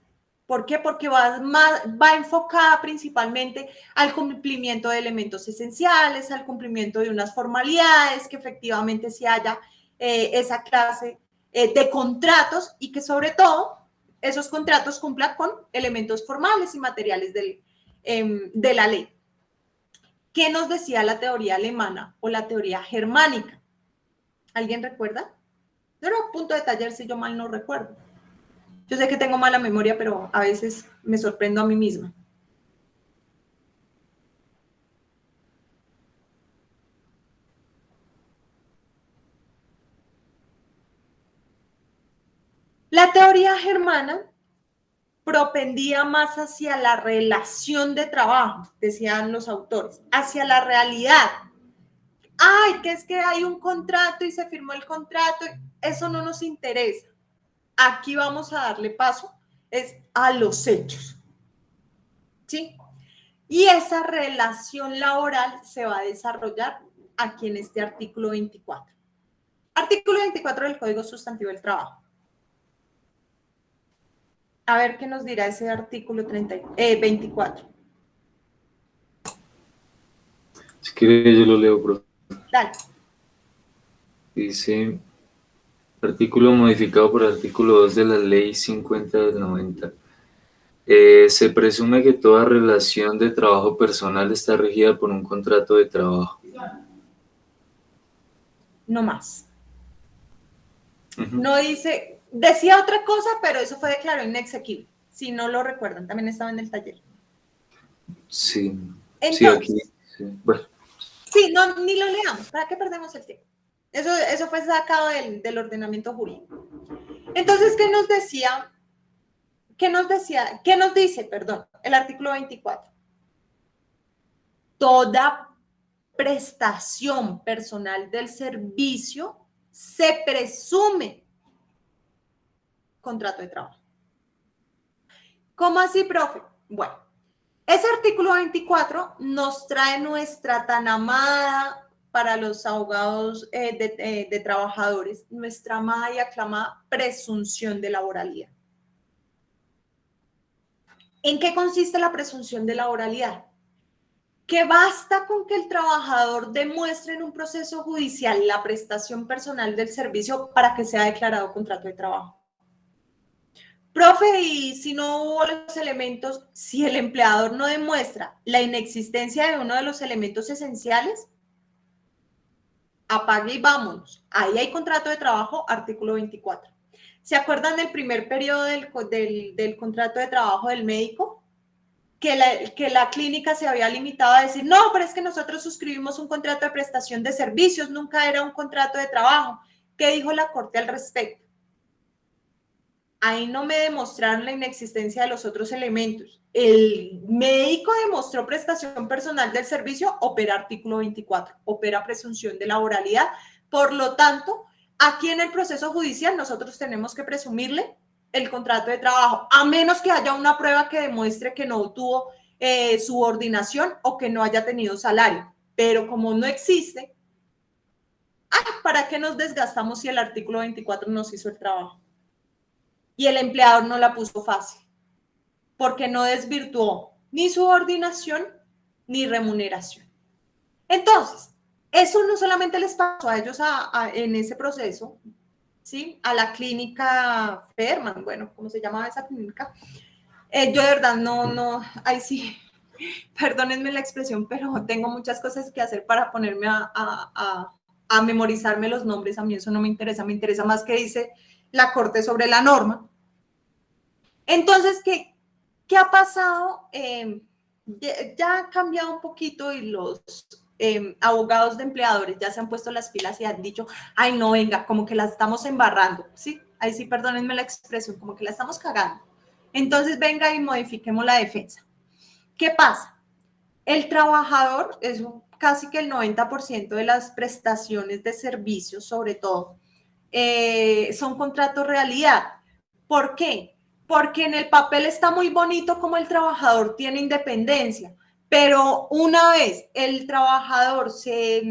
¿Por qué? Porque va enfocada principalmente al cumplimiento de elementos esenciales, al cumplimiento de unas formalidades, que efectivamente se haya esa clase de contratos y que sobre todo esos contratos cumplan con elementos formales y materiales de la ley. ¿Qué nos decía la teoría alemana o la teoría germánica? ¿Alguien recuerda? Yo era punto de taller si yo mal no recuerdo. Yo sé que tengo mala memoria, pero a veces me sorprendo a mí misma. La teoría germana propendía más hacia la relación de trabajo, decían los autores, hacia la realidad. Ay, que es que hay un contrato y se firmó el contrato, eso no nos interesa. Aquí vamos a darle paso es a los hechos, ¿sí? Y esa relación laboral se va a desarrollar aquí en este artículo 24. Artículo 24 del Código Sustantivo del Trabajo. A ver qué nos dirá ese artículo 24. Si quiere yo lo leo, profe. Dale. Dice, artículo modificado por el artículo 2 de la Ley 50 del 90. Se presume que toda relación de trabajo personal está regida por un contrato de trabajo. No más. Uh-huh. No dice, decía otra cosa, pero eso fue declarado inexequible. Si no lo recuerdan, también estaba en el taller. Sí. Entonces, sí, aquí. Sí. Bueno. Sí, no, ni lo leamos. ¿Para qué perdemos el tiempo? Eso fue sacado del ordenamiento jurídico. Entonces, ¿qué nos decía? ¿Qué nos dice, perdón, el artículo 24? Toda prestación personal del servicio se presume contrato de trabajo. ¿Cómo así, profe? Bueno, ese artículo 24 nos trae nuestra tan amada para los abogados de trabajadores, nuestra amada y aclamada presunción de laboralidad. ¿En qué consiste la presunción de laboralidad? Que basta con que el trabajador demuestre en un proceso judicial la prestación personal del servicio para que sea declarado contrato de trabajo. Profe, y si no hubo los elementos, si el empleador no demuestra la inexistencia de uno de los elementos esenciales, apague y vámonos. Ahí hay contrato de trabajo, artículo 24. ¿Se acuerdan del primer periodo del contrato de trabajo del médico? Que la clínica se había limitado a decir, no, pero es que nosotros suscribimos un contrato de prestación de servicios, nunca era un contrato de trabajo. ¿Qué dijo la Corte al respecto? Ahí no me demostraron la inexistencia de los otros elementos. El médico demostró prestación personal del servicio, opera artículo 24, opera presunción de laboralidad. Por lo tanto, aquí en el proceso judicial nosotros tenemos que presumirle el contrato de trabajo, a menos que haya una prueba que demuestre que no tuvo subordinación o que no haya tenido salario. Pero como no existe, ¿para qué nos desgastamos si el artículo 24 nos hizo el trabajo? Y el empleador no la puso fácil, porque no desvirtuó ni subordinación ni remuneración. Entonces, eso no solamente les pasó a ellos en ese proceso, ¿sí? A la clínica Ferman, bueno, ¿cómo se llamaba esa clínica? Yo de verdad ahí sí, perdónenme la expresión, pero tengo muchas cosas que hacer para ponerme a memorizarme los nombres. A mí eso no me interesa más que dice la Corte sobre la norma. Entonces, ¿qué ha pasado? Ya ha cambiado un poquito y los abogados de empleadores ya se han puesto las pilas y han dicho, ay, no, venga, como que la estamos embarrando, ¿sí? Ahí sí, perdónenme la expresión, como que la estamos cagando. Entonces, venga y modifiquemos la defensa. ¿Qué pasa? El trabajador, casi que el 90% de las prestaciones de servicios, sobre todo, son contratos realidad. ¿Por qué? Porque en el papel está muy bonito como el trabajador tiene independencia, pero una vez el trabajador se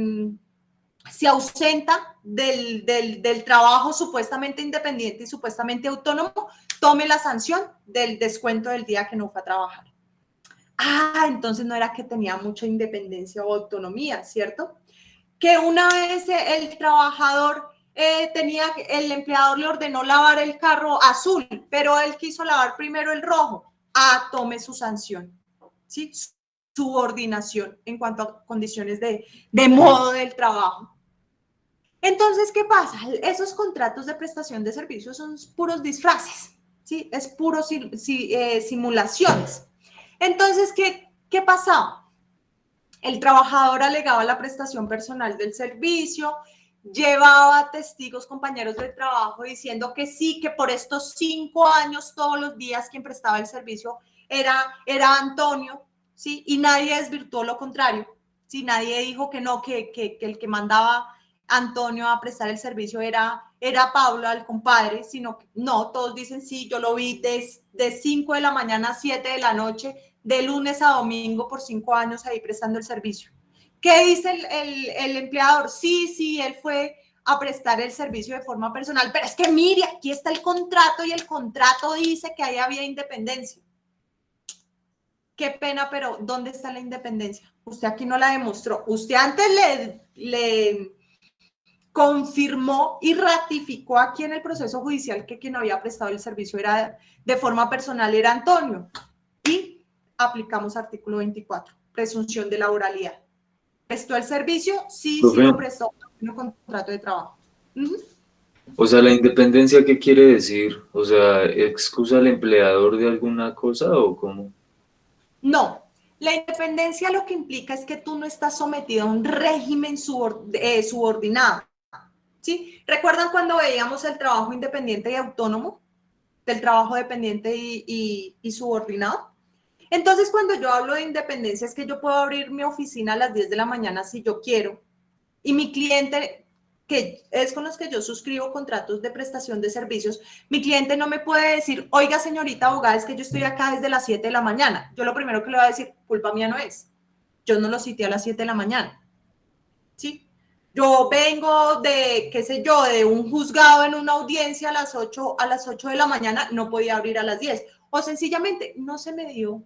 se ausenta del trabajo supuestamente independiente y supuestamente autónomo, tome la sanción del descuento del día que no fue a trabajar. Ah, entonces no era que tenía mucha independencia o autonomía, ¿cierto? Que una vez el trabajador el empleador le ordenó lavar el carro azul, pero él quiso lavar primero el rojo. Ah, tome su sanción, ¿sí? Subordinación en cuanto a condiciones de modo del trabajo. Entonces, ¿qué pasa? Esos contratos de prestación de servicios son puros disfraces, ¿sí? Es puro simulaciones. Entonces, ¿qué pasaba? El trabajador alegaba la prestación personal del servicio, llevaba testigos, compañeros de trabajo, diciendo que sí, que por estos 5 años, todos los días, quien prestaba el servicio era Antonio, ¿sí? Y nadie desvirtuó lo contrario, ¿sí? Nadie dijo que no, que el que mandaba Antonio a prestar el servicio era Pablo, el compadre, sino que no, todos dicen sí, yo lo vi de 5 de la mañana a 7 de la noche, de lunes a domingo por 5 años ahí prestando el servicio. ¿Qué dice el empleador? Sí, él fue a prestar el servicio de forma personal, pero es que mire, aquí está el contrato y el contrato dice que ahí había independencia. Qué pena, pero ¿dónde está la independencia? Usted aquí no la demostró. Usted antes le confirmó y ratificó aquí en el proceso judicial que quien había prestado el servicio era de forma personal era Antonio. Y aplicamos artículo 24, presunción de laboralidad. ¿Prestó el servicio? Sí, sí lo prestó en un contrato de trabajo. O sea, ¿la independencia qué quiere decir? O sea, ¿excusa al empleador de alguna cosa o cómo? No, la independencia lo que implica es que tú no estás sometido a un régimen subordinado, ¿sí? ¿Recuerdan cuando veíamos el trabajo independiente y autónomo? Del trabajo dependiente y subordinado. Entonces, cuando yo hablo de independencia, es que yo puedo abrir mi oficina a las 10 de la mañana si yo quiero, y mi cliente, que es con los que yo suscribo contratos de prestación de servicios, mi cliente no me puede decir, oiga, señorita abogada, es que yo estoy acá desde las 7 de la mañana. Yo lo primero que le voy a decir, culpa mía no es. Yo no lo cité a las 7 de la mañana. ¿Sí? Yo vengo de, qué sé yo, de un juzgado en una audiencia a las 8 de la mañana, no podía abrir a las 10. O sencillamente no se me dio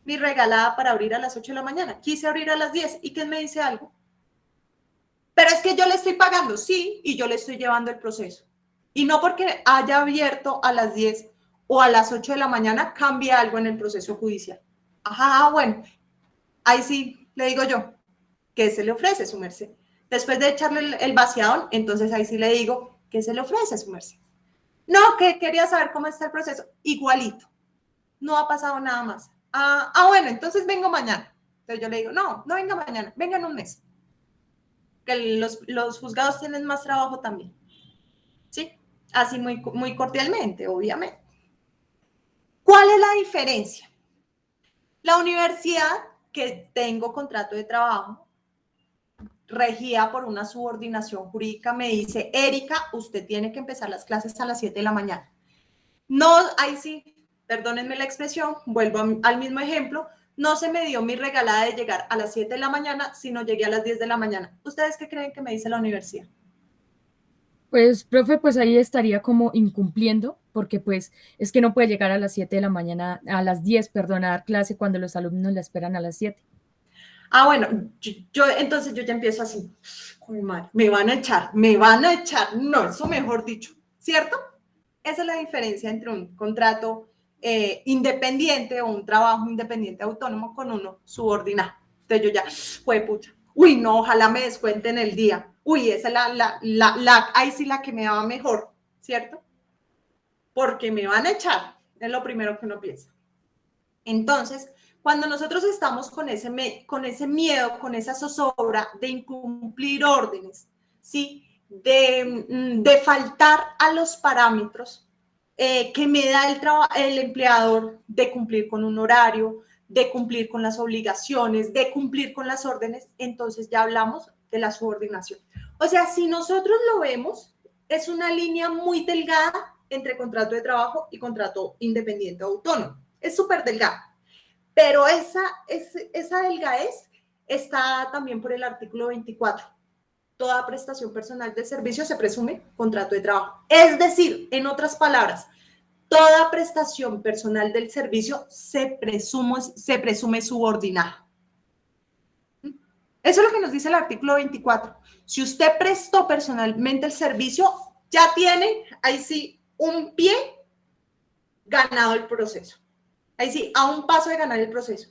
mi regalada para abrir a las 8 de la mañana. Quise abrir a las 10 y que me dice algo. Pero es que yo le estoy pagando, sí, y yo le estoy llevando el proceso. Y no porque haya abierto a las 10 o a las 8 de la mañana cambie algo en el proceso judicial. Ajá, bueno, ahí sí le digo yo, ¿qué se le ofrece, su merced? Después de echarle el vaciadón, entonces ahí sí le digo, ¿qué se le ofrece, su merced? No, que quería saber cómo está el proceso. Igualito. No ha pasado nada más. Bueno, entonces vengo mañana. Entonces yo le digo, no venga mañana, venga en un mes. Que los juzgados tienen más trabajo también. ¿Sí? Así muy cordialmente, obviamente. ¿Cuál es la diferencia? La universidad, que tengo contrato de trabajo, regida por una subordinación jurídica, me dice, Erika, usted tiene que empezar las clases a las 7 de la mañana. No, ahí sí, perdónenme la expresión, vuelvo al mismo ejemplo, no se me dio mi regalada de llegar a las 7 de la mañana, sino llegué a las 10 de la mañana. ¿Ustedes qué creen que me dice la universidad? Pues, profe, pues ahí estaría como incumpliendo, porque pues es que no puede llegar a las 7 de la mañana, a las 10, perdón, a dar clase cuando los alumnos la esperan a las 7. Bueno, entonces yo ya empiezo así, me van a echar, no, eso mejor dicho, ¿cierto? Esa es la diferencia entre un contrato independiente o un trabajo independiente autónomo con uno subordinado. Entonces yo ya, pucha, uy, no, ojalá me descuenten el día, uy, esa es ahí sí la que me va mejor, ¿cierto? Porque me van a echar, es lo primero que uno piensa. Entonces, cuando nosotros estamos con ese miedo, con esa zozobra de incumplir órdenes, ¿sí? De faltar a los parámetros que me da el empleador, de cumplir con un horario, de cumplir con las obligaciones, de cumplir con las órdenes, entonces ya hablamos de la subordinación. O sea, si nosotros lo vemos, es una línea muy delgada entre contrato de trabajo y contrato independiente o autónomo. Es súper delgada. Pero esa delgadez está también por el artículo 24. toda prestación personal de servicio se presume contrato de trabajo. Es decir, en otras palabras, toda prestación personal del servicio se presume subordinada. Eso es lo que nos dice el artículo 24. Si usted prestó personalmente el servicio, ya tiene, ahí sí, un pie ganado el proceso. Ahí sí, a un paso de ganar el proceso.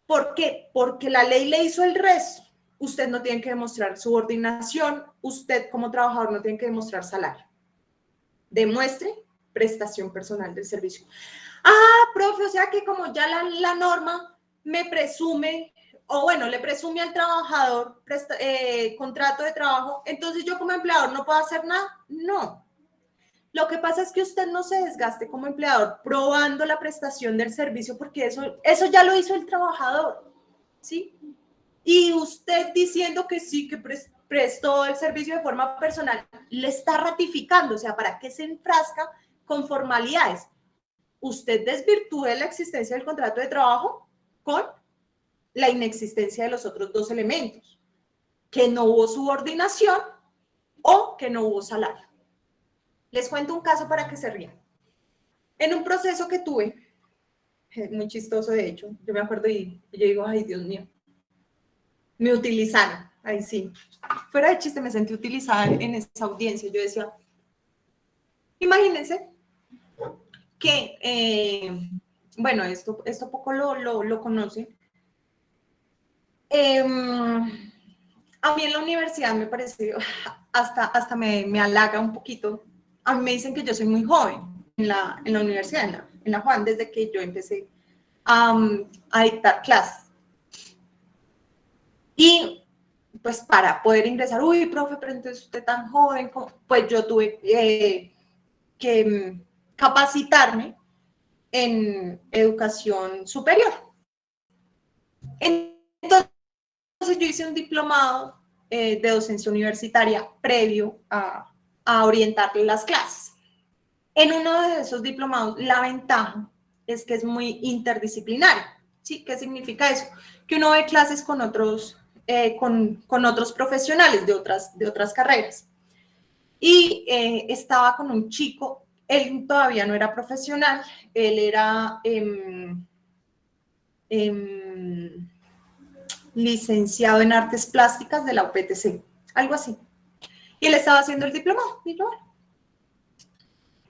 ¿Por qué? Porque la ley le hizo el resto. Usted no tiene que demostrar subordinación, usted como trabajador no tiene que demostrar salario. Demuestre prestación personal del servicio. Ah, profe, o sea que como ya la norma me presume, o bueno, le presume al trabajador contrato de trabajo, entonces yo como empleador no puedo hacer nada. No. Lo que pasa es que usted no se desgaste como empleador probando la prestación del servicio porque eso ya lo hizo el trabajador, ¿sí? Y usted diciendo que sí, que prestó el servicio de forma personal, le está ratificando, o sea, ¿para qué se enfrasca con formalidades? Usted desvirtúe la existencia del contrato de trabajo con la inexistencia de los otros dos elementos, que no hubo subordinación o que no hubo salario. Les cuento un caso para que se rían. En un proceso que tuve, muy chistoso de hecho, yo me acuerdo y yo digo, ay Dios mío, me utilizaron, ahí sí. Fuera de chiste, me sentí utilizada en esa audiencia. Yo decía, imagínense que, bueno, esto poco lo conocen. A mí en la universidad me pareció, hasta me halaga un poquito. A mí me dicen que yo soy muy joven en la universidad, en la Juan, desde que yo empecé a dictar clases. Y pues para poder ingresar, uy, profe, pero entonces usted tan joven, pues yo tuve que capacitarme en educación superior. Entonces yo hice un diplomado de docencia universitaria previo a orientarle las clases. En uno de esos diplomados, la ventaja es que es muy interdisciplinario. ¿Sí? ¿Qué significa eso? Que uno ve clases con otros profesionales de otras carreras. Y estaba con un chico, él todavía no era profesional, él era licenciado en artes plásticas de la UPTC, algo así. Y él estaba haciendo el diplomado. Y yo, bueno.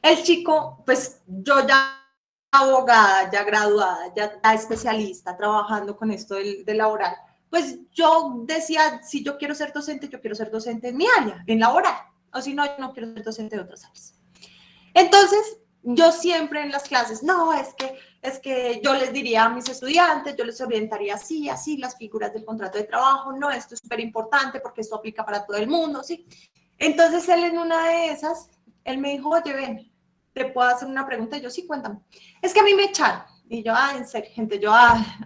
El chico, pues yo ya abogada, ya graduada, ya especialista, trabajando con esto del laboral, pues yo decía, si yo quiero ser docente, yo quiero ser docente en mi área, en laboral, o si no, yo no quiero ser docente de otras áreas. Entonces, yo siempre en las clases, no, es que yo les diría a mis estudiantes, yo les orientaría así, las figuras del contrato de trabajo, no, esto es súper importante porque esto aplica para todo el mundo, ¿sí? Entonces, él en una de esas, él me dijo, oye, ven, ¿te puedo hacer una pregunta? Y yo, sí, cuéntame. Es que a mí me echaron. Y yo, en serio, gente, yo,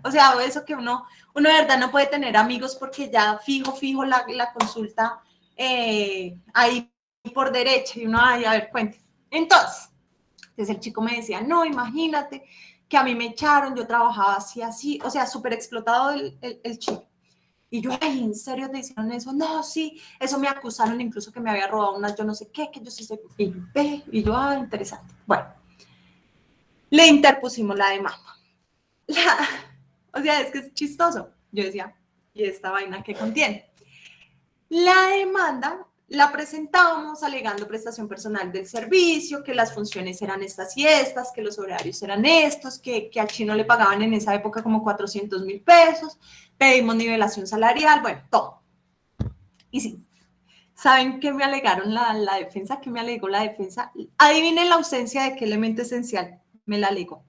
o sea, eso que uno de verdad no puede tener amigos porque ya fijo la consulta ahí por derecha. Y uno, a ver, cuente. Entonces el chico me decía, no, imagínate que a mí me echaron, yo trabajaba así, o sea, súper explotado el chico. Y yo, ay, ¿en serio te hicieron eso? No, sí, eso me acusaron incluso que me había robado unas yo no sé qué, que yo sí sé. Y yo, interesante. Bueno, le interpusimos la demanda. O sea, es que es chistoso. Yo decía, ¿y esta vaina qué contiene? La demanda la presentábamos alegando prestación personal del servicio, que las funciones eran estas y estas, que los horarios eran estos, que al chino le pagaban en esa época como 400,000 pesos, pedimos nivelación salarial, bueno, todo. Y sí, ¿saben qué me alegaron la defensa? ¿Qué me alegó la defensa? Adivinen la ausencia de qué elemento esencial me la alegó.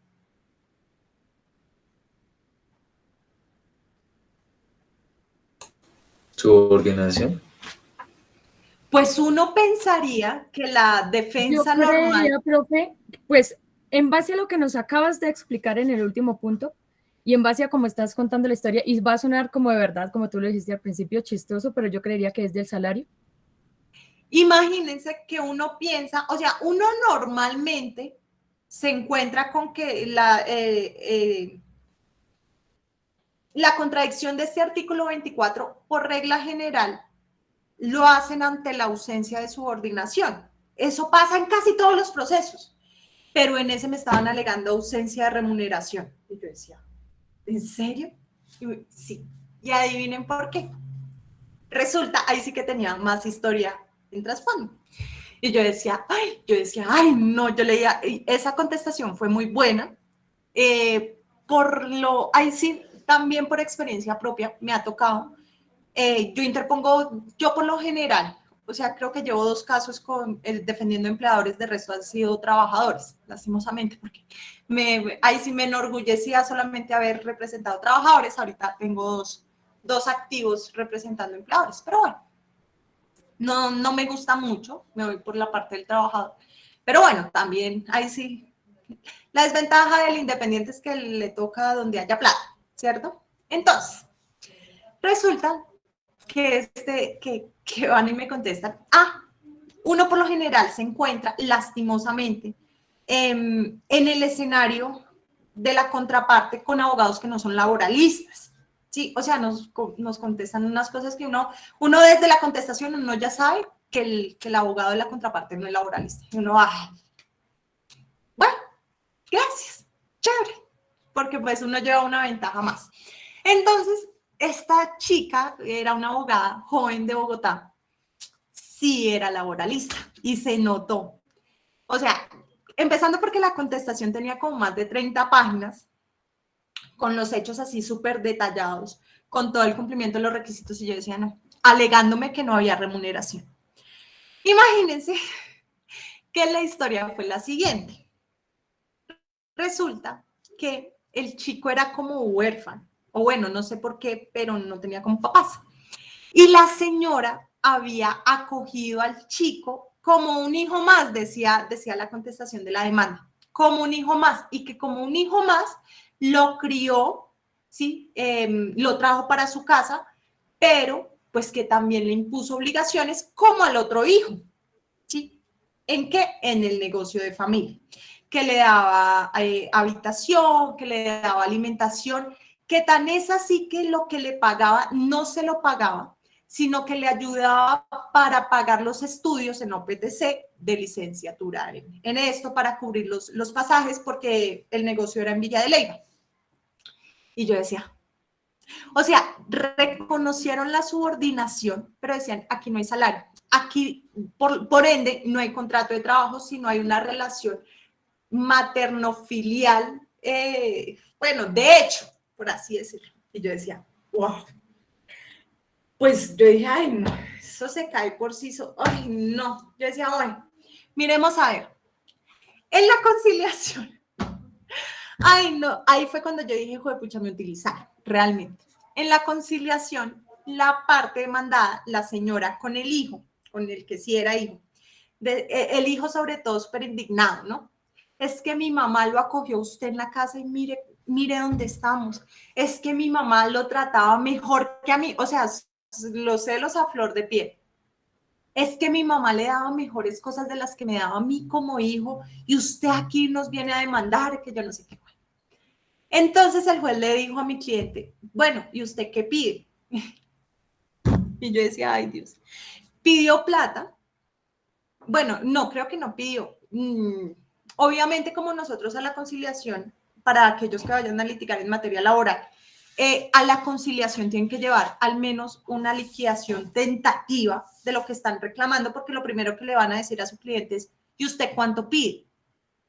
Subordinación. Pues uno pensaría que la defensa Yo creería, normal... profe, pues en base a lo que nos acabas de explicar en el último punto y en base a cómo estás contando la historia, y va a sonar como de verdad, como tú lo dijiste al principio, chistoso, pero yo creería que es del salario. Imagínense que uno piensa, o sea, uno normalmente se encuentra con que la contradicción de este artículo 24, por regla general, lo hacen ante la ausencia de subordinación. Eso pasa en casi todos los procesos, pero en ese me estaban alegando ausencia de remuneración. Y yo decía, ¿en serio? Sí. Y adivinen por qué. Resulta, ahí sí que tenía más historia en trasfondo. Y yo decía, ay, no, yo leía, esa contestación fue muy buena. Ahí sí, también por experiencia propia me ha tocado. Yo interpongo, yo por lo general, o sea, creo que llevo 2 casos defendiendo empleadores, de resto han sido trabajadores, lastimosamente, porque ahí sí me enorgullecía solamente haber representado trabajadores, ahorita tengo dos activos representando empleadores, pero bueno, no me gusta mucho, me voy por la parte del trabajador, pero bueno, también ahí sí, la desventaja del independiente es que le toca donde haya plata, ¿cierto? Entonces, resulta que van y me contestan, uno por lo general se encuentra lastimosamente en el escenario de la contraparte con abogados que no son laboralistas, ¿sí? O sea, nos contestan unas cosas que uno desde la contestación uno ya sabe que el abogado de la contraparte no es laboralista. Y uno, bueno, gracias, chévere, porque pues uno lleva una ventaja más. Entonces, esta chica era una abogada joven de Bogotá, sí era laboralista y se notó. O sea, empezando porque la contestación tenía como más de 30 páginas, con los hechos así súper detallados, con todo el cumplimiento de los requisitos, y yo decía, no, alegándome que no había remuneración. Imagínense que la historia fue la siguiente. Resulta que el chico era como huérfano, o bueno, no sé por qué, pero no tenía como papás. Y la señora había acogido al chico como un hijo más, decía la contestación de la demanda, como un hijo más, y que como un hijo más lo crió, ¿sí? Lo trajo para su casa, pero pues que también le impuso obligaciones como al otro hijo, ¿sí? ¿En qué? En el negocio de familia, que le daba habitación, que le daba alimentación, que tan es así que lo que le pagaba no se lo pagaba, sino que le ayudaba para pagar los estudios en OPTC de licenciatura en esto, para cubrir los pasajes, porque el negocio era en Villa de Leyva. Y yo decía, o sea, reconocieron la subordinación, pero decían, aquí no hay salario. Aquí, por ende, no hay contrato de trabajo, sino hay una relación materno-filial, bueno, de hecho, por así decirlo. Y yo decía, wow. Pues yo dije, ay, no, eso se cae por sí solo. Ay, no. Yo decía, bueno, miremos a ver. En la conciliación. Ay, no, ahí fue cuando yo dije, joder, pucha, me utilizaron, realmente. En la conciliación, la parte demandada, la señora con el hijo, con el que sí era hijo, el hijo sobre todo súper indignado, ¿no? Es que mi mamá lo acogió a usted en la casa y mire dónde estamos. Es que mi mamá lo trataba mejor que a mí, o sea, los celos a flor de piel. Es que mi mamá le daba mejores cosas de las que me daba a mí como hijo y usted aquí nos viene a demandar que yo no sé qué. Entonces el juez le dijo a mi cliente, bueno, ¿y usted qué pide? Y yo decía, ay Dios, pidió plata. Bueno, no, creo que no pidió. Obviamente, como nosotros a la conciliación, para aquellos que vayan a litigar en materia laboral, a la conciliación tienen que llevar al menos una liquidación tentativa de lo que están reclamando, porque lo primero que le van a decir a su cliente es, ¿y usted cuánto pide?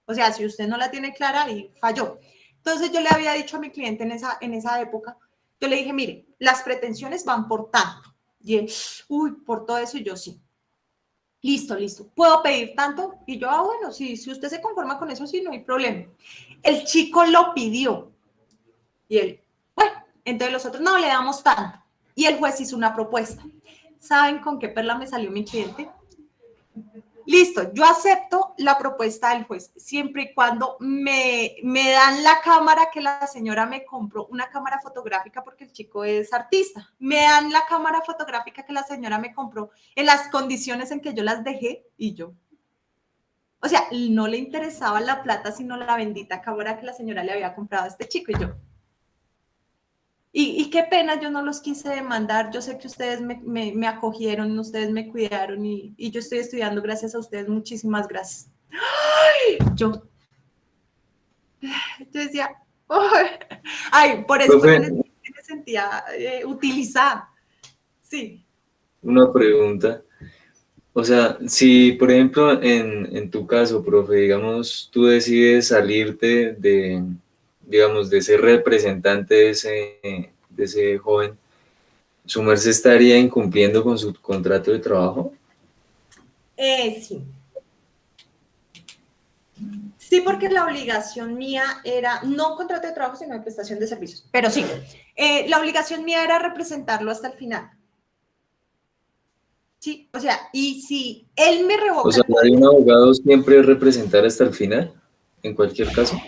O sea, si usted no la tiene clara, y falló. Entonces yo le había dicho a mi cliente en esa época, yo le dije, mire, las pretensiones van por tanto. Y él, uy, por todo eso, y yo sí. Listo. ¿Puedo pedir tanto? Y yo, bueno, si usted se conforma con eso, sí, no hay problema. El chico lo pidió. Y él, bueno, entonces los otros no le damos tanto. Y el juez hizo una propuesta. ¿Saben con qué perla me salió mi cliente? Listo, yo acepto la propuesta del juez, siempre y cuando me dan la cámara que la señora me compró, una cámara fotográfica, porque el chico es artista, me dan la cámara fotográfica que la señora me compró en las condiciones en que yo las dejé, y yo. O sea, no le interesaba la plata, sino la bendita cámara que la señora le había comprado a este chico, y yo. Y qué pena, yo no los quise demandar. Yo sé que ustedes me acogieron, ustedes me cuidaron y yo estoy estudiando gracias a ustedes. Muchísimas gracias. ¡Ay! Yo decía, ay, por eso fue que me sentía utilizada. Sí. Una pregunta. O sea, si por ejemplo en tu caso, profe, digamos, tú decides salirte de, digamos, de ser representante de ese joven, ¿su merced estaría incumpliendo con su contrato de trabajo? Sí. Sí, porque la obligación mía era, no contrato de trabajo, sino de prestación de servicios, pero sí, la obligación mía era representarlo hasta el final. Sí, o sea, y si él me revoca... O sea, ¿hay un abogado siempre representar hasta el final, en cualquier caso?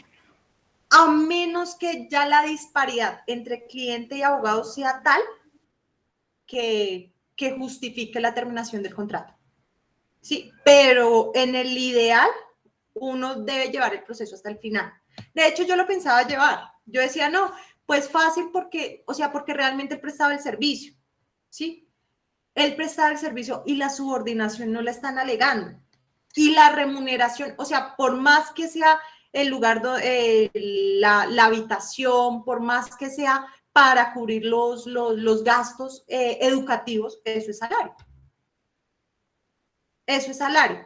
A menos que ya la disparidad entre cliente y abogado sea tal que justifique la terminación del contrato. Sí, pero en el ideal, uno debe llevar el proceso hasta el final. De hecho, yo lo pensaba llevar. Yo decía, no, pues fácil porque, o sea, porque realmente él prestaba el servicio, ¿sí? Él prestaba el servicio y la subordinación no la están alegando. Y la remuneración, o sea, por más que sea el lugar, la habitación, por más que sea para cubrir los gastos educativos, eso es salario. Eso es salario.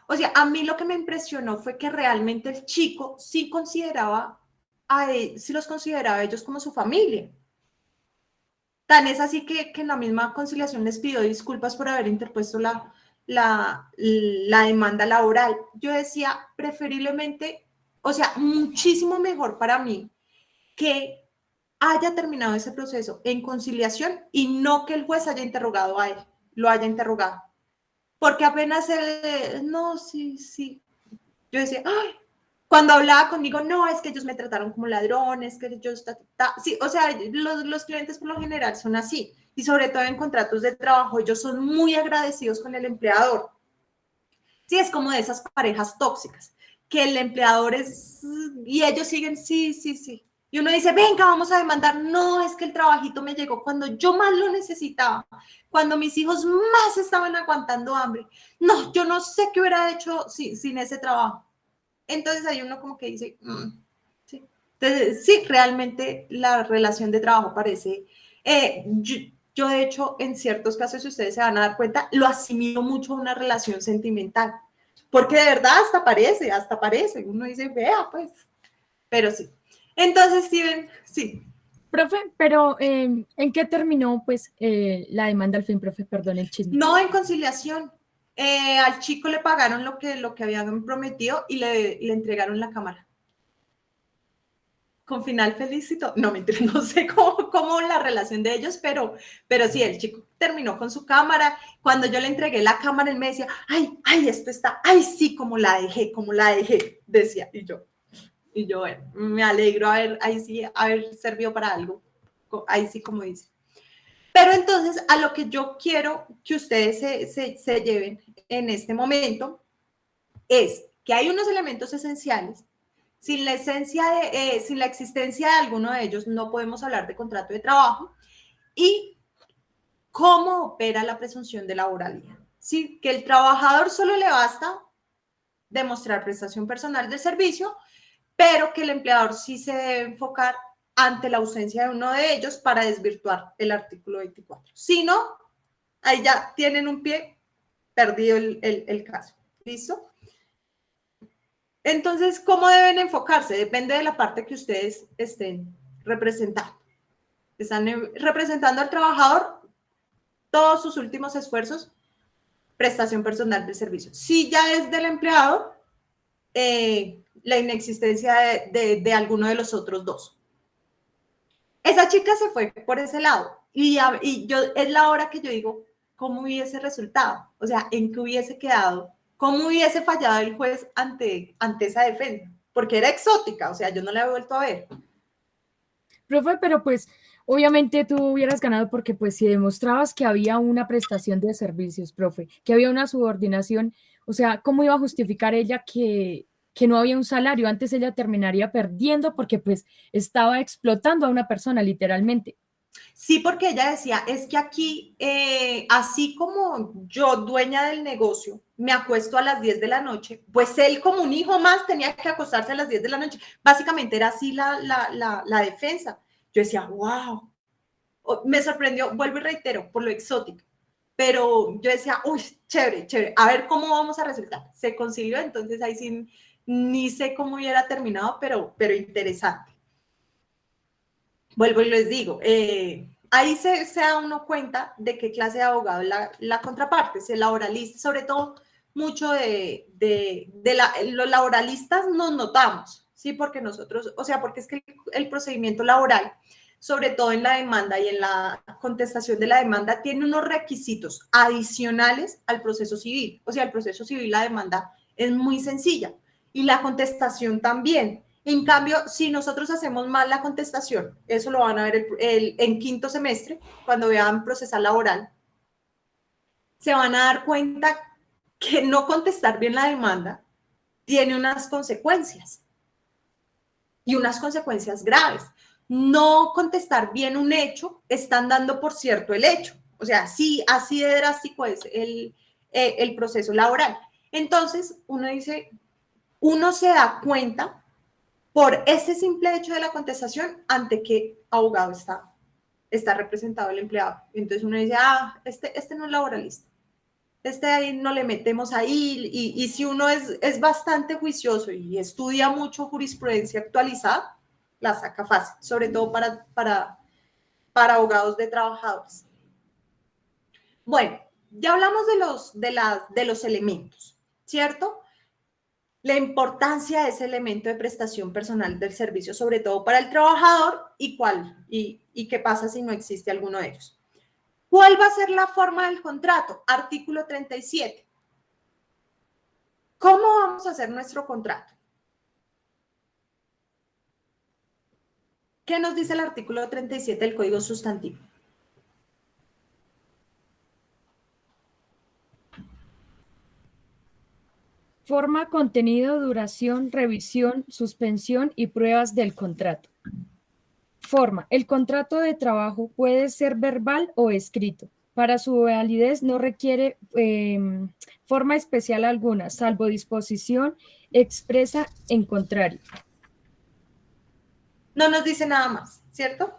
O sea, a mí lo que me impresionó fue que realmente el chico sí consideraba sí los consideraba a ellos como su familia. Tan es así que en la misma conciliación les pidió disculpas por haber interpuesto la demanda laboral. Yo decía, preferiblemente, o sea, muchísimo mejor para mí que haya terminado ese proceso en conciliación y no que el juez haya interrogado a él, lo haya interrogado. Porque apenas él, no, sí, sí. Yo decía, ay, cuando hablaba conmigo, no, es que ellos me trataron como ladrones, que ellos, sí, o sea, los clientes por lo general son así, y sobre todo en contratos de trabajo, ellos son muy agradecidos con el empleador. Sí, es como de esas parejas tóxicas, que el empleador es, y ellos siguen, sí, sí, sí. Y uno dice, venga, vamos a demandar. No, es que el trabajito me llegó cuando yo más lo necesitaba, cuando mis hijos más estaban aguantando hambre. No, yo no sé qué hubiera hecho sin ese trabajo. Entonces hay uno como que dice, sí. Entonces, sí, realmente la relación de trabajo parece, yo de hecho en ciertos casos, si ustedes se van a dar cuenta, lo asimilo mucho a una relación sentimental, porque de verdad hasta parece, uno dice, vea pues, pero sí. Entonces, Steven, sí. Profe, pero ¿en qué terminó pues la demanda al fin, profe? Perdón el chisme. No, en conciliación. Al chico le pagaron lo que habían prometido y le entregaron la cámara. Con final felicito. No, mentira, no sé cómo la relación de ellos, pero sí, el chico terminó con su cámara. Cuando yo le entregué la cámara, él me decía, ay, esto está, ay, sí, como la dejé, decía. Y yo, bueno, me alegro ahí sí, haber servido para algo. Ahí sí, como dice. Pero entonces, a lo que yo quiero que ustedes se lleven en este momento es que hay unos elementos esenciales. Sin la existencia de alguno de ellos, no podemos hablar de contrato de trabajo. Y cómo opera la presunción de laboralidad. ¿Sí? Que el trabajador solo le basta demostrar prestación personal del servicio, pero que el empleador sí se debe enfocar ante la ausencia de uno de ellos para desvirtuar el artículo 24. Si no, ahí ya tienen un pie perdido el caso. ¿Listo? Entonces, ¿cómo deben enfocarse? Depende de la parte que ustedes estén representando. Están representando al trabajador, todos sus últimos esfuerzos, prestación personal del servicio. Si ya es del empleado, la inexistencia de alguno de los otros dos. Esa chica se fue por ese lado y yo es la hora que yo digo, ¿cómo hubiese resultado? O sea, ¿en qué hubiese quedado? ¿Cómo hubiese fallado el juez ante esa defensa? Porque era exótica, o sea, yo no la he vuelto a ver. Profe, pero pues obviamente tú hubieras ganado porque pues si demostrabas que había una prestación de servicios, profe, que había una subordinación, o sea, ¿cómo iba a justificar ella que no había un salario? Antes ella terminaría perdiendo porque pues estaba explotando a una persona literalmente. Sí, porque ella decía, es que aquí, así como yo, dueña del negocio, me acuesto a las 10 de la noche, pues él como un hijo más tenía que acostarse a las 10 de la noche. Básicamente era así la defensa. Yo decía, wow, me sorprendió, vuelvo y reitero, por lo exótico. Pero yo decía, uy, chévere, chévere, a ver cómo vamos a resultar. Se concilió, entonces ahí sí, ni sé cómo hubiera terminado, pero interesante. Vuelvo y les digo, ahí se da uno cuenta de qué clase de abogado es la contraparte, es el laboralista, sobre todo mucho los laboralistas nos notamos, ¿sí? Porque nosotros, o sea, porque es que el procedimiento laboral, sobre todo en la demanda y en la contestación de la demanda, tiene unos requisitos adicionales al proceso civil. O sea, el proceso civil, la demanda es muy sencilla y la contestación también. En cambio, si nosotros hacemos mal la contestación, eso lo van a ver en quinto semestre, cuando vean procesal laboral, se van a dar cuenta que no contestar bien la demanda tiene unas consecuencias y unas consecuencias graves. No contestar bien un hecho, están dando por cierto el hecho. O sea, sí, así de drástico es el proceso laboral. Entonces, uno dice, uno se da cuenta por ese simple hecho de la contestación ante qué abogado está representado el empleado. Entonces uno dice, este no es laboralista, este ahí no le metemos ahí, y si uno es bastante juicioso y estudia mucho jurisprudencia actualizada, la saca fácil, sobre todo para abogados de trabajadores. Bueno, ya hablamos de los elementos, ¿cierto? La importancia de ese elemento de prestación personal del servicio, sobre todo para el trabajador, y qué pasa si no existe alguno de ellos. ¿Cuál va a ser la forma del contrato? Artículo 37. ¿Cómo vamos a hacer nuestro contrato? ¿Qué nos dice el artículo 37 del Código Sustantivo? Forma, contenido, duración, revisión, suspensión y pruebas del contrato. Forma. El contrato de trabajo puede ser verbal o escrito. Para su validez no requiere forma especial alguna, salvo disposición expresa en contrario. No nos dice nada más, ¿cierto?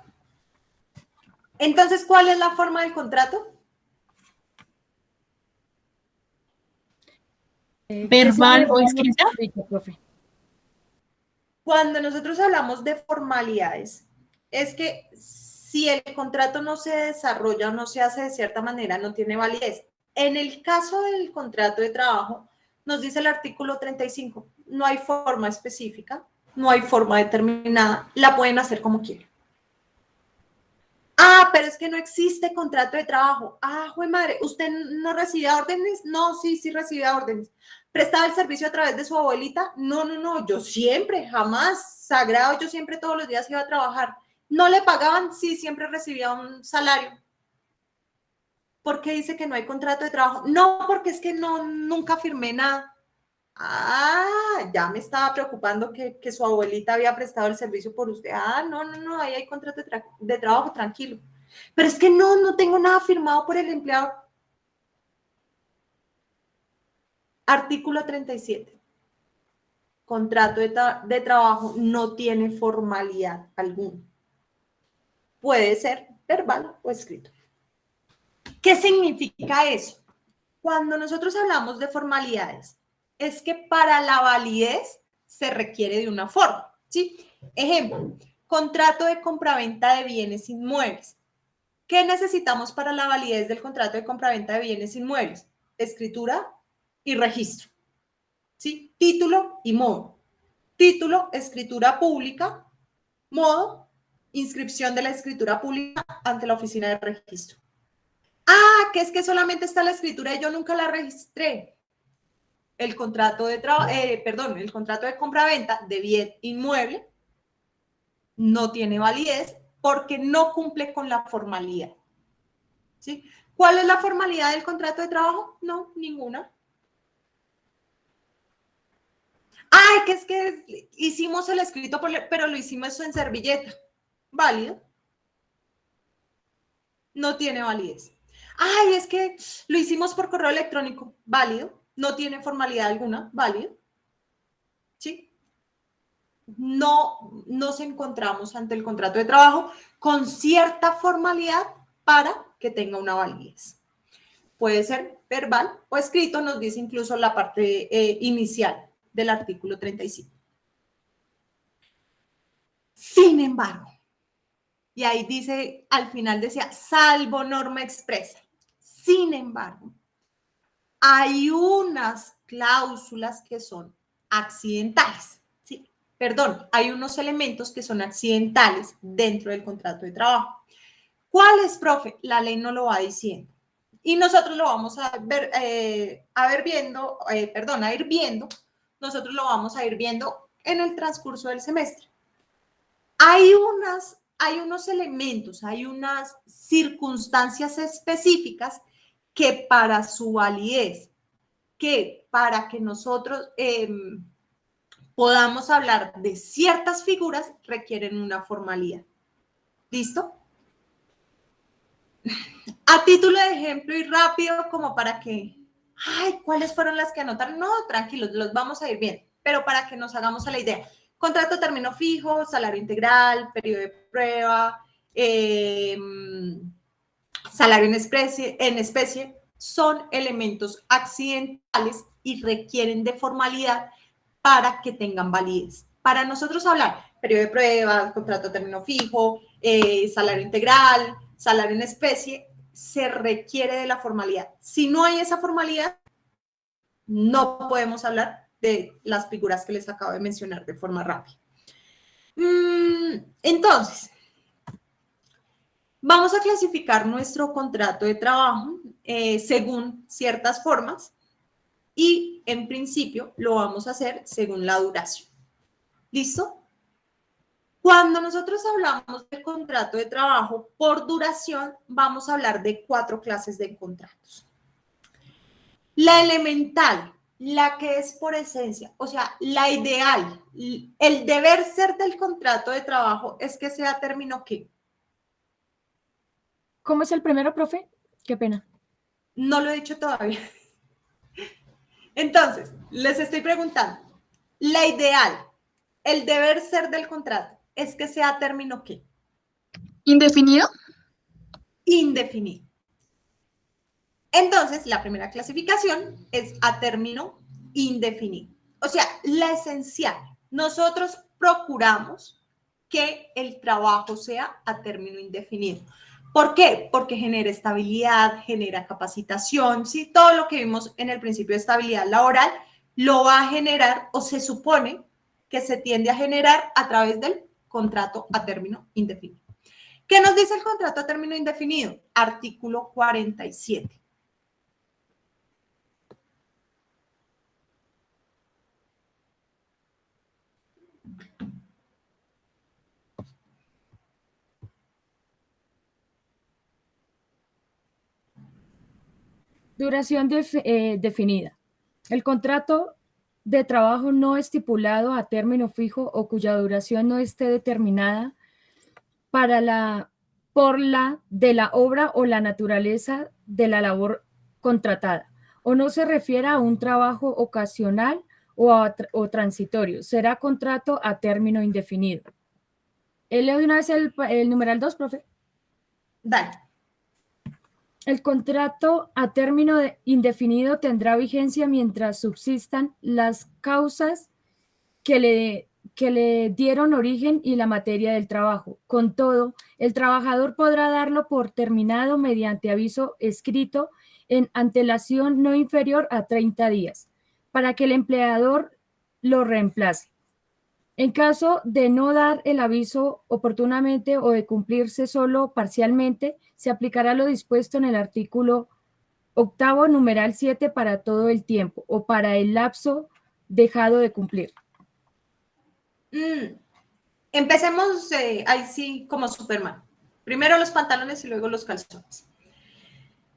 Entonces, ¿cuál es la forma del contrato? ¿Verbal o escrita? Cuando nosotros hablamos de formalidades, es que si el contrato no se desarrolla o no se hace de cierta manera, no tiene validez. En el caso del contrato de trabajo, nos dice el artículo 35, no hay forma específica, no hay forma determinada, la pueden hacer como quieran. Pero es que no existe contrato de trabajo. Jue madre, ¿usted no recibía órdenes? No, sí recibía órdenes. ¿Prestaba el servicio a través de su abuelita? No, yo siempre, jamás, sagrado, yo siempre todos los días iba a trabajar. ¿No le pagaban? Sí, siempre recibía un salario. ¿Por qué dice que no hay contrato de trabajo? No, porque es que nunca firmé nada. Ya me estaba preocupando que su abuelita había prestado el servicio por usted. No, ahí hay contrato de trabajo, tranquilo. Pero es que no tengo nada firmado por el empleado. Artículo 37. Contrato de trabajo no tiene formalidad alguna. Puede ser verbal o escrito. ¿Qué significa eso? Cuando nosotros hablamos de formalidades, es que para la validez se requiere de una forma, ¿sí? Ejemplo, contrato de compraventa de bienes inmuebles. ¿Qué necesitamos para la validez del contrato de compraventa de bienes inmuebles? Escritura y registro, ¿sí? Título y modo. Título, escritura pública. Modo, inscripción de la escritura pública ante la oficina de registro. Que es que solamente está la escritura y yo nunca la registré. El contrato el contrato de compraventa de bien inmueble no tiene validez porque no cumple con la formalidad. ¿Sí? ¿Cuál es la formalidad del contrato de trabajo? No, ninguna. Que es que hicimos el escrito, pero lo hicimos en servilleta. Válido. no tiene validez. Ay, es que lo hicimos por correo electrónico, válido, no tiene formalidad alguna, válido. ¿Sí? No nos encontramos ante el contrato de trabajo con cierta formalidad para que tenga una validez. Puede ser verbal o escrito, nos dice incluso la parte inicial del artículo 35. Sin embargo, y ahí dice, al final decía, salvo norma expresa. Sin embargo, hay unas cláusulas que son accidentales. ¿Sí? Perdón, hay unos elementos que son accidentales dentro del contrato de trabajo. ¿Cuáles, profe? La ley no lo va diciendo. Y nosotros lo vamos a ver, ir viendo, nosotros lo vamos a ir viendo en el transcurso del semestre. Hay unos elementos, hay unas circunstancias específicas que para su validez, que para que nosotros podamos hablar de ciertas figuras, requieren una formalidad. ¿Listo? A título de ejemplo y rápido, como para que, ay, ¿cuáles fueron las que anotaron? No, tranquilos, los vamos a ir viendo, pero para que nos hagamos a la idea. Contrato a término fijo, salario integral, periodo de prueba, salario en especie, son elementos accidentales y requieren de formalidad para que tengan validez. Para nosotros hablar, periodo de prueba, contrato a término fijo, salario integral, salario en especie, se requiere de la formalidad. Si no hay esa formalidad, no podemos hablar de las figuras que les acabo de mencionar de forma rápida. Entonces, vamos a clasificar nuestro contrato de trabajo según ciertas formas y en principio lo vamos a hacer según la duración. ¿Listo? Cuando nosotros hablamos del contrato de trabajo por duración, vamos a hablar de 4 clases de contratos. La elemental, la que es por esencia, o sea, la ideal, el deber ser del contrato de trabajo es que sea término ¿qué? ¿Cómo es el primero, profe? Qué pena. No lo he dicho todavía. Entonces, les estoy preguntando, la ideal, el deber ser del contrato es que sea término ¿qué? ¿Indefinido? Indefinido. Entonces, la primera clasificación es a término indefinido. O sea, la esencial. Nosotros procuramos que el trabajo sea a término indefinido. ¿Por qué? Porque genera estabilidad, genera capacitación, ¿sí? Todo lo que vimos en el principio de estabilidad laboral lo va a generar o se supone que se tiende a generar a través del contrato a término indefinido. ¿Qué nos dice el contrato a término indefinido? Artículo 47. Duración definida. El contrato de trabajo no estipulado a término fijo o cuya duración no esté determinada por la de la obra o la naturaleza de la labor contratada, o no se refiere a un trabajo ocasional o transitorio. Será contrato a término indefinido. Leo de una vez el numeral 2, profe. Dale. El contrato a término indefinido tendrá vigencia mientras subsistan las causas que le dieron origen y la materia del trabajo. Con todo, el trabajador podrá darlo por terminado mediante aviso escrito en antelación no inferior a 30 días, para que el empleador lo reemplace. En caso de no dar el aviso oportunamente o de cumplirse solo parcialmente, se aplicará lo dispuesto en el artículo 8º, numeral 7 para todo el tiempo o para el lapso dejado de cumplir. Empecemos ahí sí como Superman. Primero los pantalones y luego los calzones.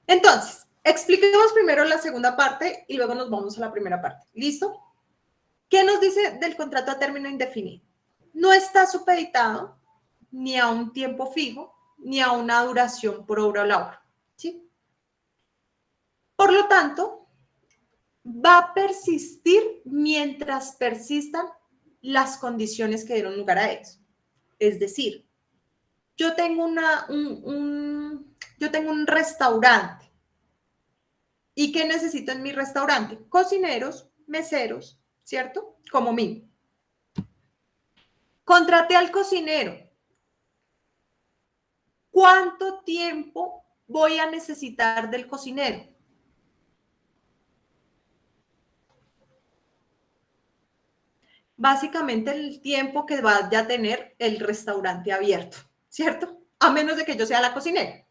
Entonces, expliquemos primero la segunda parte y luego nos vamos a la primera parte. ¿Listo? ¿Qué nos dice del contrato a término indefinido? No está supeditado ni a un tiempo fijo ni a una duración por obra o labor, ¿sí? Por lo tanto, va a persistir mientras persistan las condiciones que dieron lugar a eso. Es decir, yo tengo un restaurante. ¿Y qué necesito en mi restaurante? Cocineros, meseros, ¿cierto? Como mí. Contraté al cocinero. ¿Cuánto tiempo voy a necesitar del cocinero? Básicamente el tiempo que vaya a tener el restaurante abierto, ¿cierto? A menos de que yo sea la cocinera.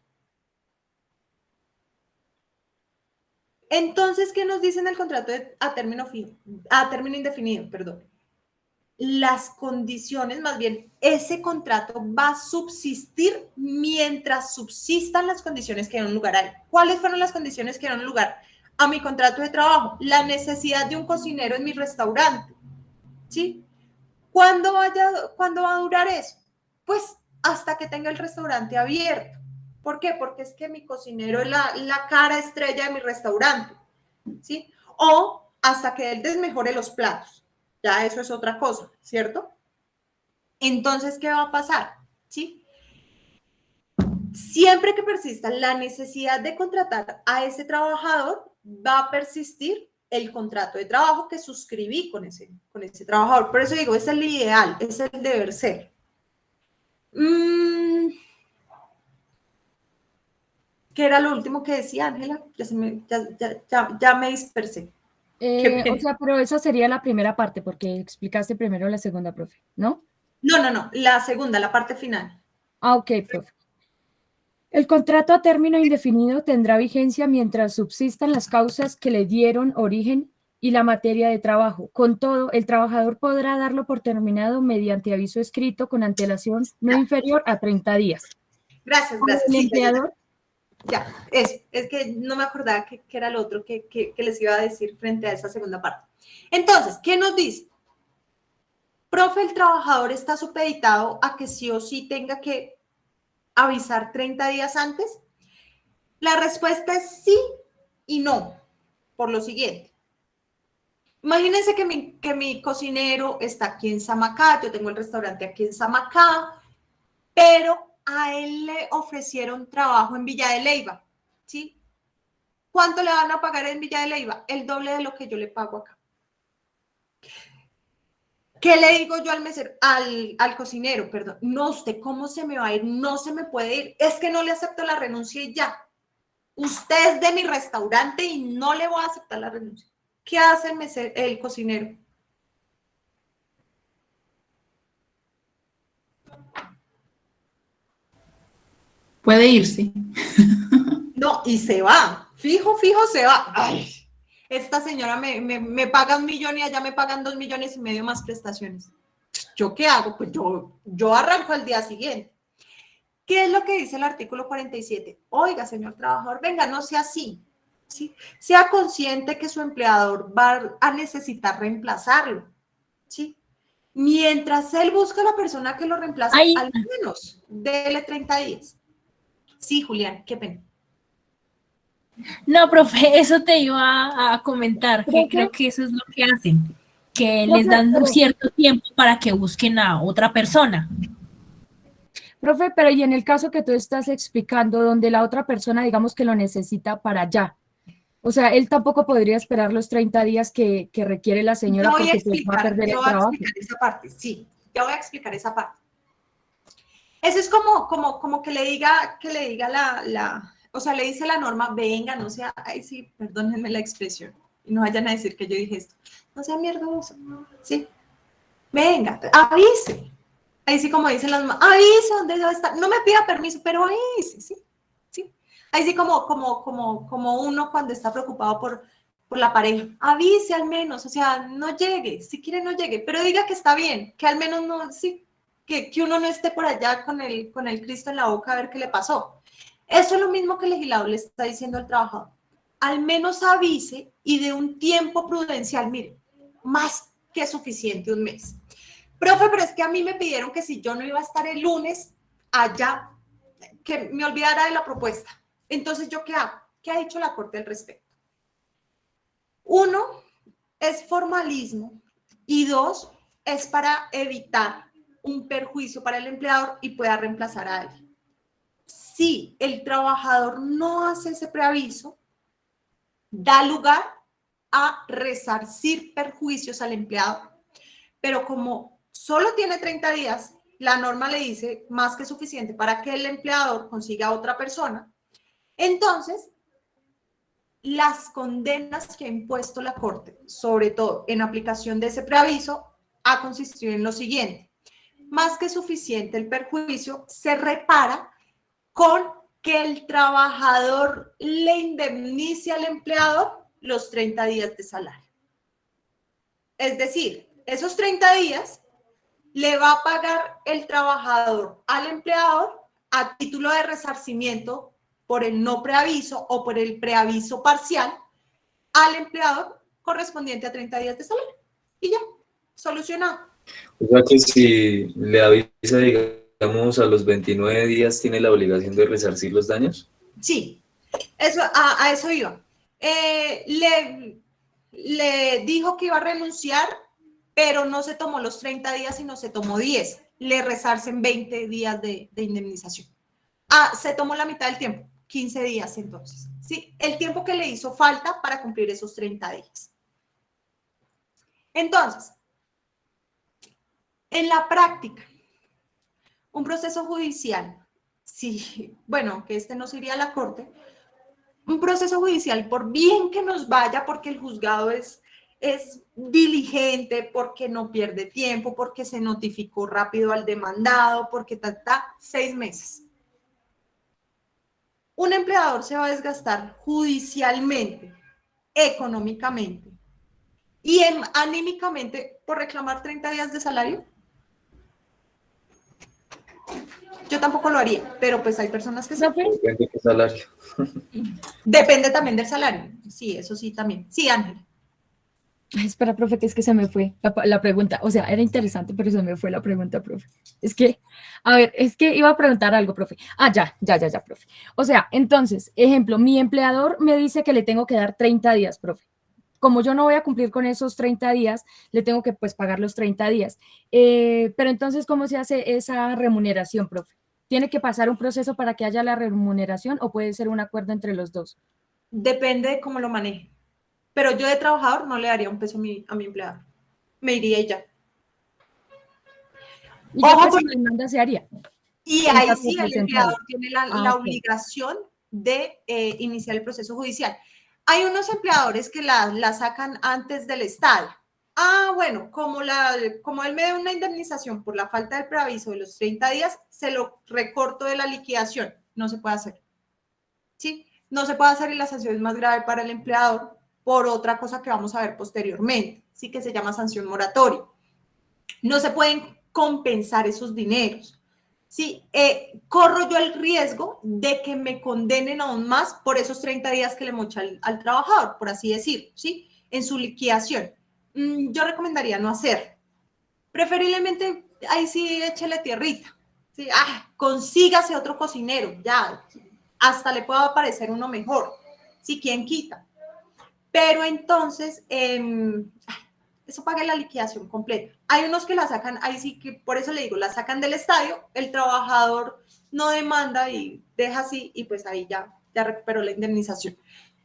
Entonces, ¿qué nos dice en el contrato a término indefinido? Perdón. Las condiciones, más bien, ese contrato va a subsistir mientras subsistan las condiciones que dieron lugar a él. ¿Cuáles fueron las condiciones que dieron lugar a mi contrato de trabajo? La necesidad de un cocinero en mi restaurante, ¿sí? ¿Cuándo va a durar eso? Pues hasta que tenga el restaurante abierto. ¿Por qué? Porque es que mi cocinero es la cara estrella de mi restaurante, ¿sí? O hasta que él desmejore los platos. Ya eso es otra cosa, ¿cierto? Entonces, ¿qué va a pasar? ¿Sí? Siempre que persista la necesidad de contratar a ese trabajador, va a persistir el contrato de trabajo que suscribí con ese trabajador. Por eso digo, es el ideal, es el deber ser. ¿Qué era lo último que decía, Ángela? Ya me dispersé. O sea, pero esa sería la primera parte, porque explicaste primero la segunda, profe, ¿no? No, la segunda, la parte final. Ah, ok, profe. El contrato a término indefinido tendrá vigencia mientras subsistan las causas que le dieron origen y la materia de trabajo. Con todo, el trabajador podrá darlo por terminado mediante aviso escrito con antelación no inferior a 30 días. Gracias. El empleador. Ya, es que no me acordaba que era el otro que les iba a decir frente a esa segunda parte. Entonces, ¿qué nos dice? Profe, el trabajador está supeditado a que sí o sí tenga que avisar 30 días antes. La respuesta es sí y no, por lo siguiente. Imagínense que mi cocinero está aquí en Samacá, yo tengo el restaurante aquí en Samacá, pero a él le ofrecieron trabajo en Villa de Leyva, ¿sí? ¿Cuánto le van a pagar en Villa de Leyva? El doble de lo que yo le pago acá. ¿Qué le digo yo al mesero, al cocinero? Perdón, no, ¿usted cómo se me va a ir? No se me puede ir. Es que no le acepto la renuncia y ya. Usted es de mi restaurante y no le voy a aceptar la renuncia. ¿Qué hace el cocinero? Puede irse. No, y se va. Fijo, se va. Ay, esta señora me paga 1 millón y allá me pagan 2,5 millones más prestaciones. ¿Yo qué hago? Pues yo arranco al día siguiente. ¿Qué es lo que dice el artículo 47? Oiga, señor trabajador, venga, no sea así. ¿Sí? Sea consciente que su empleador va a necesitar reemplazarlo. ¿Sí? Mientras él busca a la persona que lo reemplace, al menos dele 30 días. Sí, Julián, qué pena. No, profe, eso te iba a comentar, que creo que eso es lo que hacen, que les dan un cierto tiempo para que busquen a otra persona. Profe, pero y en el caso que tú estás explicando, donde la otra persona, digamos que lo necesita para allá, o sea, él tampoco podría esperar los 30 días que requiere la señora porque pues va a perder el trabajo. Voy a explicar esa parte, sí, ya voy a explicar esa parte. Eso es como que le diga o sea, le dice la norma, venga, no sea, ay sí, perdónenme la expresión, y no vayan a decir que yo dije esto, no sea mierdoso, sí, venga, avise. Ahí sí, como dicen las mamás, avise dónde debe estar, no me pida permiso, pero avise, sí. Ahí sí como uno cuando está preocupado por la pareja, avise al menos, o sea, no llegue, si quiere no llegue, pero diga que está bien, que al menos no, sí, que uno no esté por allá con el Cristo en la boca a ver qué le pasó. Eso es lo mismo que el legislador le está diciendo al trabajador. Al menos avise y de un tiempo prudencial, mire, más que suficiente, 1 mes. Profe, pero es que a mí me pidieron que si yo no iba a estar el lunes allá, que me olvidara de la propuesta. Entonces, ¿yo qué hago? ¿Qué ha dicho la Corte al respecto? Uno, es formalismo, y dos, es para evitar un perjuicio para el empleador y pueda reemplazar a alguien. Si el trabajador no hace ese preaviso, da lugar a resarcir perjuicios al empleado, pero como solo tiene 30 días, la norma le dice más que suficiente para que el empleador consiga a otra persona. Entonces, las condenas que ha impuesto la Corte, sobre todo en aplicación de ese preaviso, ha consistido en lo siguiente: más que suficiente el perjuicio, se repara con que el trabajador le indemnice al empleador los 30 días de salario. Es decir, esos 30 días le va a pagar el trabajador al empleador a título de resarcimiento por el no preaviso o por el preaviso parcial al empleador correspondiente a 30 días de salario. Y ya, solucionado. O sea que si le avisa, digamos, a los 29 días, ¿tiene la obligación de resarcir los daños? Sí, eso, a eso iba. Le dijo que iba a renunciar, pero no se tomó los 30 días, sino se tomó 10. Le resarcen 20 días de indemnización. Se tomó la mitad del tiempo, 15 días entonces. Sí, el tiempo que le hizo falta para cumplir esos 30 días. Entonces, en la práctica, un proceso judicial, sí, bueno, que este no se iría a la Corte, un proceso judicial, por bien que nos vaya, porque el juzgado es diligente, porque no pierde tiempo, porque se notificó rápido al demandado, porque 6 meses. Un empleador se va a desgastar judicialmente, económicamente y anímicamente por reclamar 30 días de salario. Yo tampoco lo haría, pero pues hay personas que sí. Depende de qué salario. Depende también del salario. Sí, eso sí también. Sí, Ángel. Espera, profe, que es que se me fue la pregunta. O sea, era interesante, pero se me fue la pregunta, profe. Es que, a ver, es que iba a preguntar algo, profe. Ya, profe. O sea, entonces, ejemplo, mi empleador me dice que le tengo que dar 30 días, profe. Como yo no voy a cumplir con esos 30 días, le tengo que, pues, pagar los 30 días. Pero entonces, ¿cómo se hace esa remuneración, profe? ¿Tiene que pasar un proceso para que haya la remuneración o puede ser un acuerdo entre los dos? Depende de cómo lo maneje. Pero yo de trabajador no le daría un peso a mi empleador. Me iría y ya. Y ya que se demanda se haría. Y ahí sí el empleador tiene la obligación de iniciar el proceso judicial. Hay unos empleadores que la sacan antes del estadio. Bueno, como él me da una indemnización por la falta del preaviso de los 30 días, se lo recorto de la liquidación. No se puede hacer. ¿Sí? No se puede hacer, y la sanción es más grave para el empleador por otra cosa que vamos a ver posteriormente, ¿sí? Que se llama sanción moratoria. No se pueden compensar esos dineros. ¿Sí? Corro yo el riesgo de que me condenen aún más por esos 30 días que le mocha al trabajador, por así decirlo, ¿sí? En su liquidación. Yo recomendaría no hacer. Preferiblemente, ahí sí, échele tierrita. ¿Sí? Consígase otro cocinero, ya. Hasta le puede aparecer uno mejor. Si quien quita. Pero entonces, eso paga la liquidación completa. Hay unos que la sacan, ahí sí que, por eso le digo, la sacan del estadio, el trabajador no demanda y deja así, y pues ahí ya recuperó la indemnización.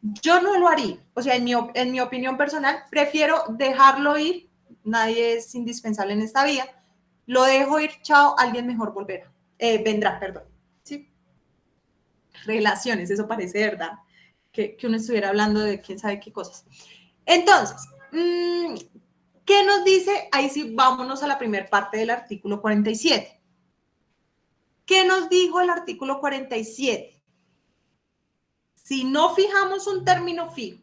Yo no lo haría, o sea, en mi opinión personal, prefiero dejarlo ir, nadie es indispensable en esta vida, lo dejo ir, chao, alguien mejor vendrá, perdón. ¿Sí? Relaciones, eso parece verdad, que uno estuviera hablando de quién sabe qué cosas. Entonces, ¿qué nos dice? Ahí sí, vámonos a la primera parte del artículo 47. ¿Qué nos dijo el artículo 47? Si no fijamos un término fijo,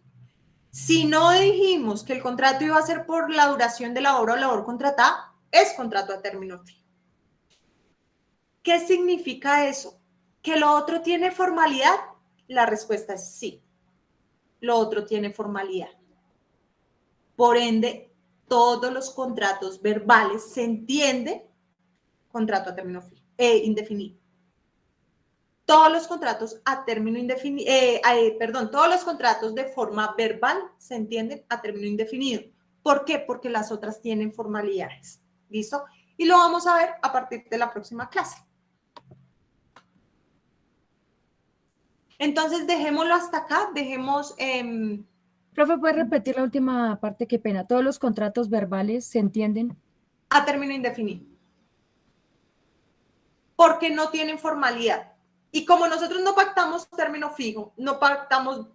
si no dijimos que el contrato iba a ser por la duración de la obra o labor contratada, es contrato a término fijo. ¿Qué significa eso? ¿Que lo otro tiene formalidad? La respuesta es sí. Lo otro tiene formalidad. Por ende, todos los contratos verbales se entiende contrato a término indefinido. todos los contratos a término indefinido, todos los contratos de forma verbal se entienden a término indefinido. ¿Por qué? Porque las otras tienen formalidades. ¿Listo? Y lo vamos a ver a partir de la próxima clase. Entonces, dejémoslo hasta acá, dejemos... Profe, ¿puede repetir la última parte? Qué pena. Todos los contratos verbales se entienden a término indefinido. Porque no tienen formalidad. Y como nosotros no pactamos término fijo, no pactamos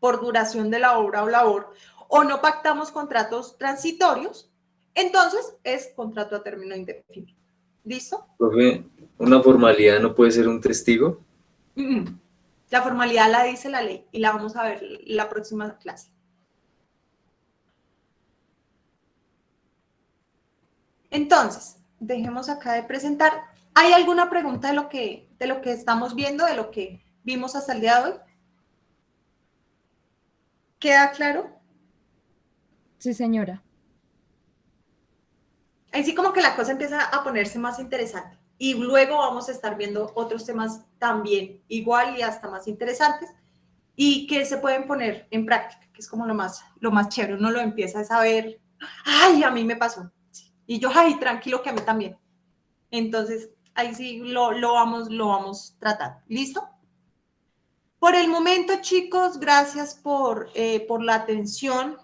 por duración de la obra o labor, o no pactamos contratos transitorios, entonces es contrato a término indefinido. ¿Listo? Profe, ¿una formalidad no puede ser un testigo? La formalidad la dice la ley y la vamos a ver la próxima clase. Entonces, dejemos acá de presentar. ¿Hay alguna pregunta de lo que estamos viendo, de lo que vimos hasta el día de hoy? ¿Queda claro? Sí, señora. Así como que la cosa empieza a ponerse más interesante. Y luego vamos a estar viendo otros temas también igual y hasta más interesantes y que se pueden poner en práctica, que es como lo más chévere. Uno lo empieza a saber, ay, a mí me pasó. Y yo, ay, tranquilo que a mí también. Entonces, ahí sí lo vamos tratando. ¿Listo? Por el momento, chicos, gracias por la atención,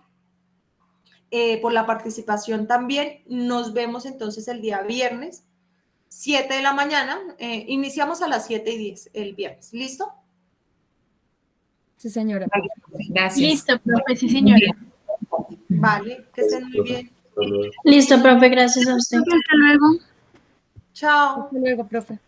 por la participación también. Nos vemos entonces el día viernes, 7 de la mañana. Iniciamos a las 7:10 el viernes. ¿Listo? Sí, señora. Gracias. Listo, profe, sí, señora. Vale, que estén muy bien. Listo, profe, gracias a usted. Chao. Hasta luego, profe.